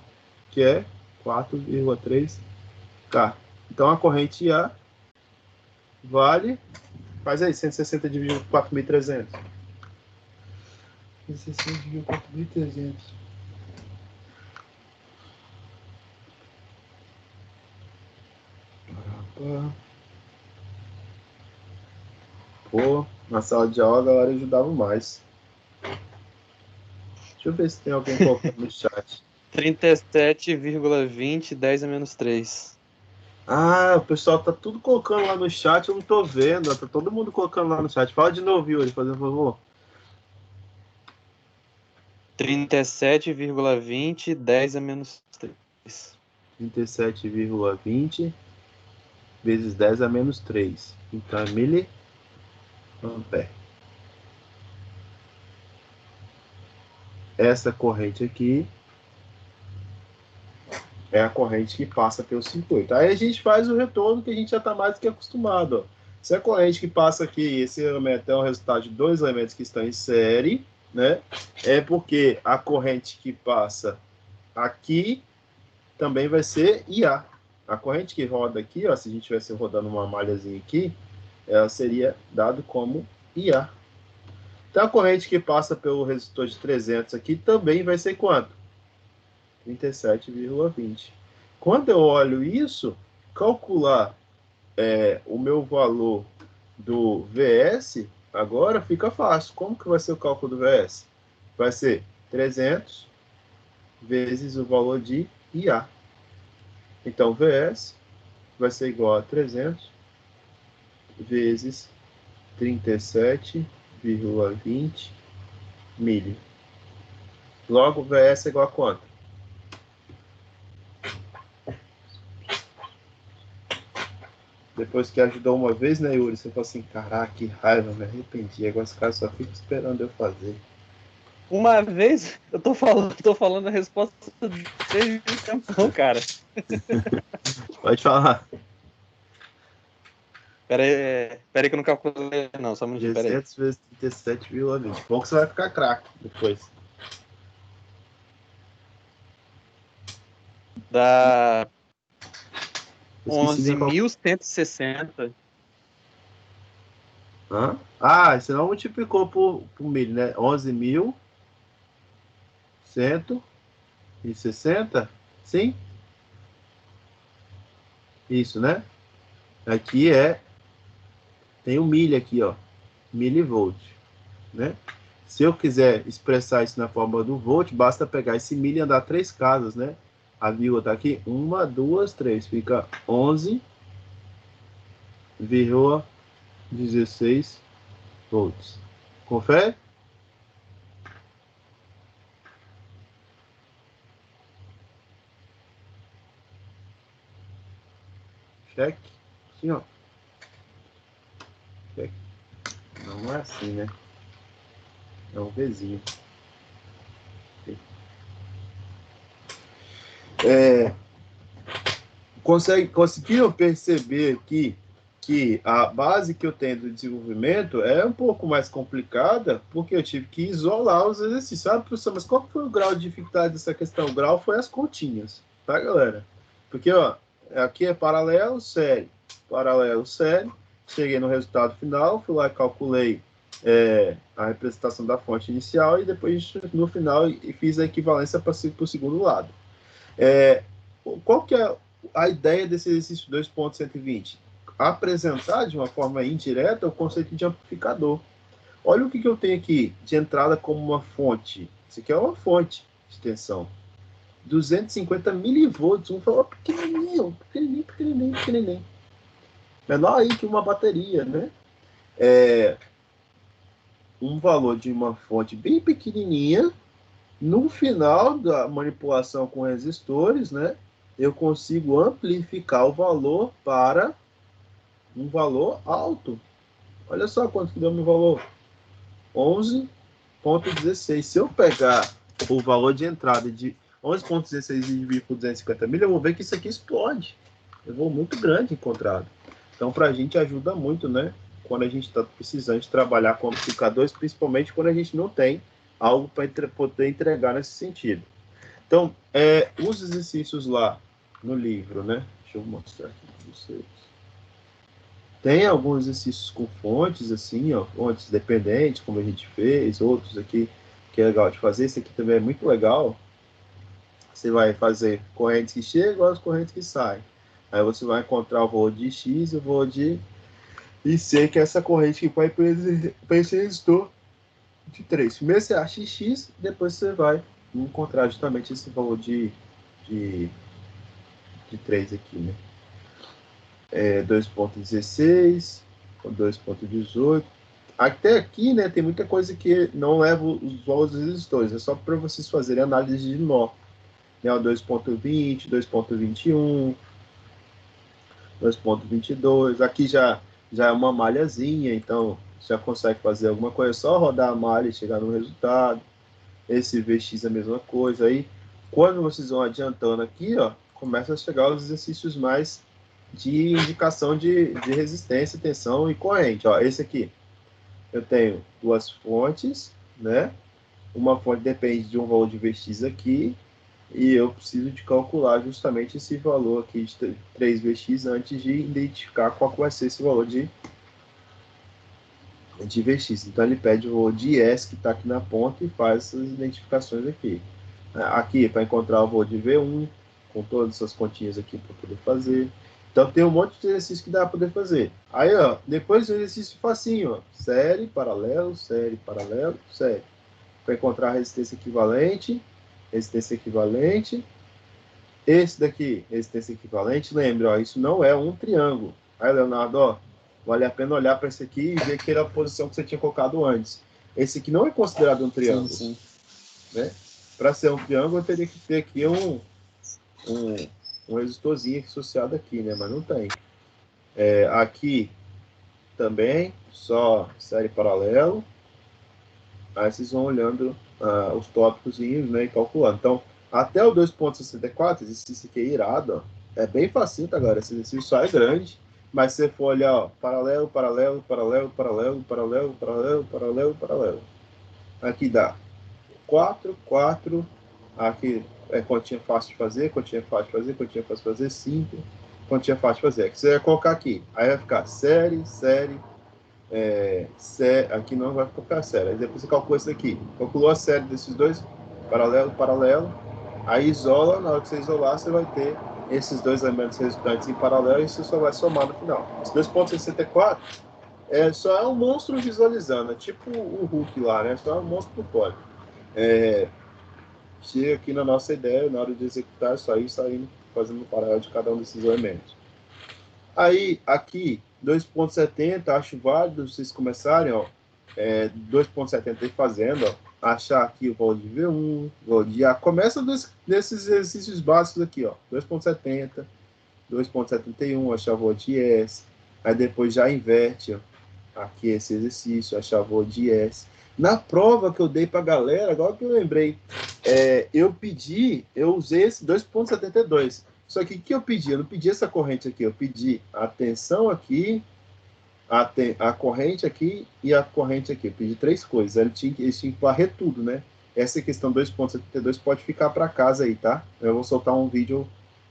que é 4,3K. Então, a corrente IA vale... Faz aí, 160 dividido por 4.300. 160 dividido por 4.300. Pô, na sala de aula a galera ajudava mais. Deixa eu ver se tem alguém colocando no chat. 37,20, 10 a menos 3. Ah, o pessoal tá tudo colocando lá no chat, eu não tô vendo. Tá todo mundo colocando lá no chat. Fala de novo, Yuri, fazendo favor. 37,20, 10 a menos 3. 37,20 vezes 10 a menos 3. Então é miliampere. Essa corrente aqui é a corrente que passa pelo circuito. Aí a gente faz o retorno que a gente já está mais do que acostumado. Ó. Se a corrente que passa aqui, esse elemento é um resultado de dois elementos que estão em série, né? É porque a corrente que passa aqui também vai ser IA. A corrente que roda aqui, ó, se a gente estivesse rodando uma malhazinha aqui, ela seria dado como IA. Então a corrente que passa pelo resistor de 300 aqui também vai ser quanto? 37,20. Quando eu olho isso, calcular o meu valor do VS, agora fica fácil. Como que vai ser o cálculo do VS? Vai ser 300 vezes o valor de IA. Então, VS vai ser igual a 300 vezes 37,20 milho. Logo, VS é igual a quanto? Depois que ajudou uma vez, né, Yuri? Você falou assim, caraca, que raiva, me arrependi. Agora os caras só ficam esperando eu fazer. Uma vez, eu tô falando a resposta desde o tempão, cara. Pode falar. Pera aí que eu não calculei, não, só um minutinho, pera aí. 300 vezes 37,20. Bom que você vai ficar craque depois. Dá Eu esqueci nem qual... 11.160. Hã? Ah, você não multiplicou por milho, né? 11.160? Sim? Isso, né? Aqui tem um milho aqui, ó. Milivolt, né? Se eu quiser expressar isso na forma do volt, basta pegar esse milho e andar 3 casas, né? A vírgula tá aqui, 1, 2, 3. Fica 11,16 volts. Confere? Cheque. Sim, ó. Cheque. Não é assim, né? É um Vzinho. Conseguiram perceber aqui que a base que eu tenho do desenvolvimento é um pouco mais complicada, porque eu tive que isolar os exercícios. Sabe, professor, mas qual foi o grau de dificuldade dessa questão? O grau foi as continhas, tá, galera? Porque, ó, aqui é paralelo, série. Paralelo, série. Cheguei no resultado final, fui lá e calculei a representação da fonte inicial e depois, no final, fiz a equivalência para o segundo lado. Qual que é a ideia desse exercício 2.120? Apresentar de uma forma indireta o conceito de amplificador. Olha o que eu tenho aqui de entrada como uma fonte. Isso aqui é uma fonte de tensão. 250 milivolts. Um falou pequenininho. Menor aí que uma bateria, né? um valor de uma fonte bem pequenininha. No final da manipulação com resistores, né, eu consigo amplificar o valor para um valor alto. Olha só quanto que deu meu valor. 11,16. Se eu pegar o valor de entrada de 11,16 e dividir por 250 mil, eu vou ver que isso aqui explode. Eu vou muito grande encontrado. Então, para a gente ajuda muito, né? Quando a gente está precisando de trabalhar com amplificadores, principalmente quando a gente não tem algo para poder entregar nesse sentido. Então, os exercícios lá no livro, né? Deixa eu mostrar aqui para vocês. Tem alguns exercícios com fontes, assim, ó, fontes dependentes, como a gente fez, outros aqui que é legal de fazer. Esse aqui também é muito legal. Você vai fazer correntes que chegam às correntes que saem. Aí você vai encontrar o valor de X e o valor de IC, que é essa corrente que vai para esse resistor de 3. Primeiro você acha X, depois você vai encontrar justamente esse valor de 3 aqui, né? 2,16, 2,18. Até aqui, né, tem muita coisa que não leva os valores dos resistores. É só para vocês fazerem análise de nó. Né, 2,20, 2,21, 2,22. Aqui já é uma malhazinha, então já consegue fazer alguma coisa. É só rodar a malha e chegar no resultado. Esse VX é a mesma coisa. Aí, quando vocês vão adiantando aqui, ó, começa a chegar os exercícios mais de indicação de resistência, tensão e corrente. Ó, esse aqui, eu tenho duas fontes, né? Uma fonte depende de um valor de VX aqui, e eu preciso de calcular justamente esse valor aqui de 3VX antes de identificar qual vai ser esse valor de VX. Então ele pede o valor de IS que está aqui na ponta e faz essas identificações aqui. Aqui para encontrar o valor de V1, com todas essas continhas aqui para poder fazer. Então tem um monte de exercício que dá para poder fazer. Aí, ó, depois o exercício facinho, ó, série, paralelo, série, paralelo, série. Para encontrar a resistência equivalente, esse daqui, resistência equivalente, lembre, ó, isso não é um triângulo. Aí, Leonardo, ó, vale a pena olhar para esse aqui e ver que era a posição que você tinha colocado antes. Esse aqui não é considerado um triângulo. Sim. Né? Para ser um triângulo, eu teria que ter aqui um resistorzinho associado aqui, né? Mas não tem. Aqui também, só série paralelo. Aí vocês vão olhando os tópicos, né, e calculando. Então, até o 2,64, esse exercício aqui é irado, ó. É bem facinho, tá, galera? Esse exercício só é grande, mas se você for olhar, ó, paralelo, paralelo, paralelo, paralelo, paralelo, paralelo, paralelo, paralelo. Aqui dá 4, 4, aqui é continha fácil de fazer, continha fácil de fazer, continha fácil de fazer, 5, continha fácil de fazer. Aqui você vai colocar aqui, aí vai ficar série, aqui não vai colocar série. Aí depois você calcula isso aqui. Calculou a série desses dois, paralelo, paralelo. Aí isola, na hora que você isolar, você vai ter esses dois elementos resultantes em paralelo e você só vai somar no final. Esse 2,64 só é um monstro visualizando, é tipo o Hulk lá, né? Só é um monstro por fora. Chega aqui na nossa ideia, na hora de executar, só ir saindo, fazendo o paralelo de cada um desses elementos. Aí, aqui, 2,70, acho válido vocês começarem, ó, 2,70 aí fazendo, ó, achar aqui o valor de V1, o valor de A. Começa nesses exercícios básicos aqui, ó, 2,70, 2,71, achar o valor de S. Aí depois já inverte, ó, aqui esse exercício, achar o valor de S. Na prova que eu dei para a galera, agora que eu lembrei, eu usei esse 2,72. Só que o que eu pedi? Eu não pedi essa corrente aqui, eu pedi a tensão aqui, a corrente aqui e a corrente aqui. Eu pedi 3 coisas, eles tinham que varrer tudo, né? Essa questão 2,72 pode ficar para casa aí, tá? Eu vou soltar um vídeo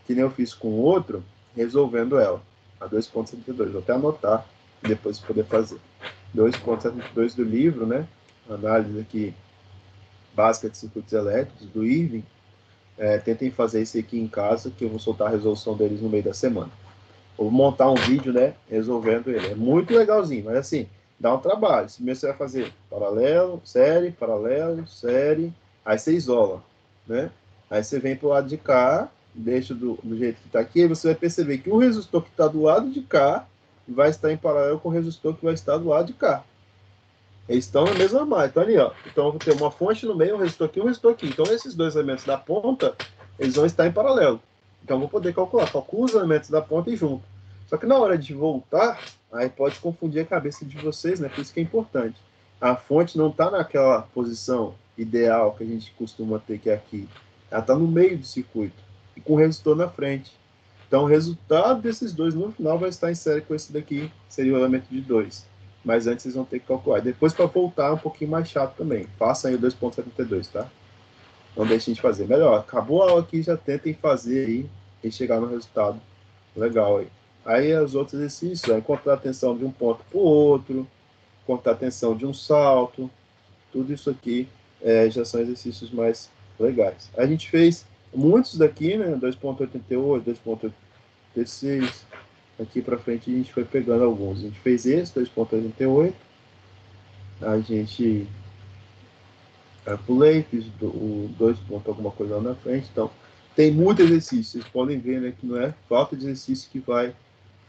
que nem eu fiz com o outro, resolvendo ela, a 2,72. Vou até anotar, depois poder fazer. 2,72 do livro, né? Análise aqui básica de circuitos elétricos, do Irving. Tentem fazer isso aqui em casa, que eu vou soltar a resolução deles no meio da semana. Vou montar um vídeo, né, resolvendo ele. É muito legalzinho, mas assim, dá um trabalho. Primeiro você vai fazer paralelo, série, aí você isola, né? Aí você vem para o lado de cá, deixa do jeito que está aqui, e você vai perceber que o resistor que está do lado de cá vai estar em paralelo com o resistor que vai estar do lado de cá. Eles estão na mesma margem. Então, ali, ó. Então, eu vou ter uma fonte no meio, um resistor aqui e um resistor aqui. Então, esses dois elementos da ponta, eles vão estar em paralelo. Então, eu vou poder calcular. Calculo os elementos da ponta e junto. Só que na hora de voltar, aí pode confundir a cabeça de vocês, né? Por isso que é importante. A fonte não está naquela posição ideal que a gente costuma ter, que é aqui. Ela está no meio do circuito. E com o resistor na frente. Então, o resultado desses dois no final vai estar em série com esse daqui, que seria o elemento de 2. Mas antes vocês vão ter que calcular. Depois, para voltar, é um pouquinho mais chato também. Façam aí o 2.72, tá? Não deixem de fazer. Melhor, acabou a aula aqui, já tentem fazer aí e chegar no resultado legal aí. Aí, os outros exercícios, encontrar a tensão de um ponto para o outro, encontrar a tensão de um salto, tudo isso aqui já são exercícios mais legais. A gente fez muitos daqui, né? 2.88, 2.86. Aqui para frente a gente foi pegando alguns. A gente fez esse, 2.88. A gente pulei, fiz o 2 ponto alguma coisa lá na frente. Então, tem muito exercício. Vocês podem ver, né, que não é falta de exercício que vai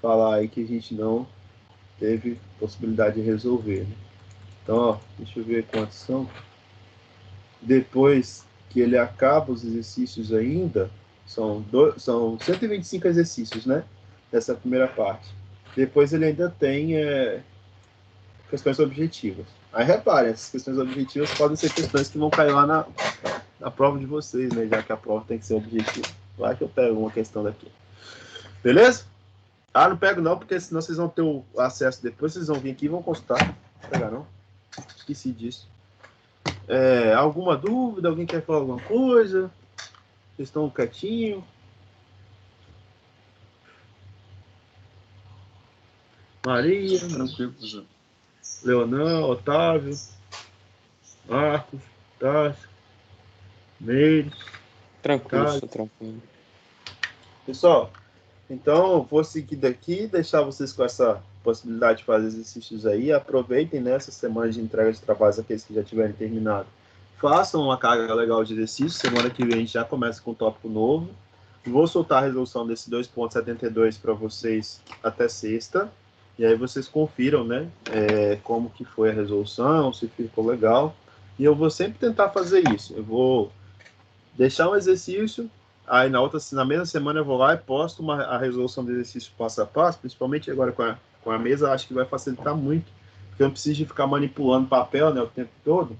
falar aí que a gente não teve possibilidade de resolver, né? Então, ó, deixa eu ver quantos são. Depois que ele acaba os exercícios ainda, são 125 exercícios, né? Dessa primeira parte. Depois ele ainda tem questões objetivas. Aí reparem, essas questões objetivas podem ser questões que vão cair lá na prova de vocês, né? Já que a prova tem que ser objetiva. Lá que eu pego uma questão daqui. Beleza? Ah, não pego não, porque senão vocês vão ter o acesso depois, vocês vão vir aqui e vão consultar. Não pegar não? Esqueci disso. Alguma dúvida? Alguém quer falar alguma coisa? Vocês estão quietinhos? Maria, Tranquilo, professor. Leonan, Otávio, Marcos, Tássio, Meire. Tranquilo, Tá. estou tranquilo. Pessoal, então vou seguir daqui, deixar vocês com essa possibilidade de fazer exercícios aí. Aproveitem nessa semana de entrega de trabalhos, aqueles que já tiverem terminado. Façam uma carga legal de exercício. Semana que vem a gente já começa com um tópico novo. Vou soltar a resolução desse 2.72 para vocês até sexta. E aí vocês confiram, né, como que foi a resolução, se ficou legal. E eu vou sempre tentar fazer isso. Eu vou deixar um exercício, aí na mesma semana eu vou lá e posto a resolução do exercício passo a passo, principalmente agora com a mesa, acho que vai facilitar muito, porque eu não preciso de ficar manipulando papel, né, o tempo todo,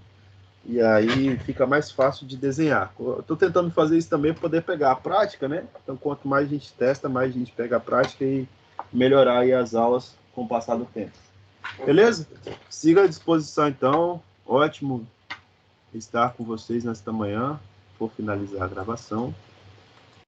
e aí fica mais fácil de desenhar. Eu estou tentando fazer isso também para poder pegar a prática, né? Então, quanto mais a gente testa, mais a gente pega a prática e melhorar aí as aulas com o passar do tempo. Beleza? Siga à disposição, então. Ótimo estar com vocês nesta manhã. Vou finalizar a gravação.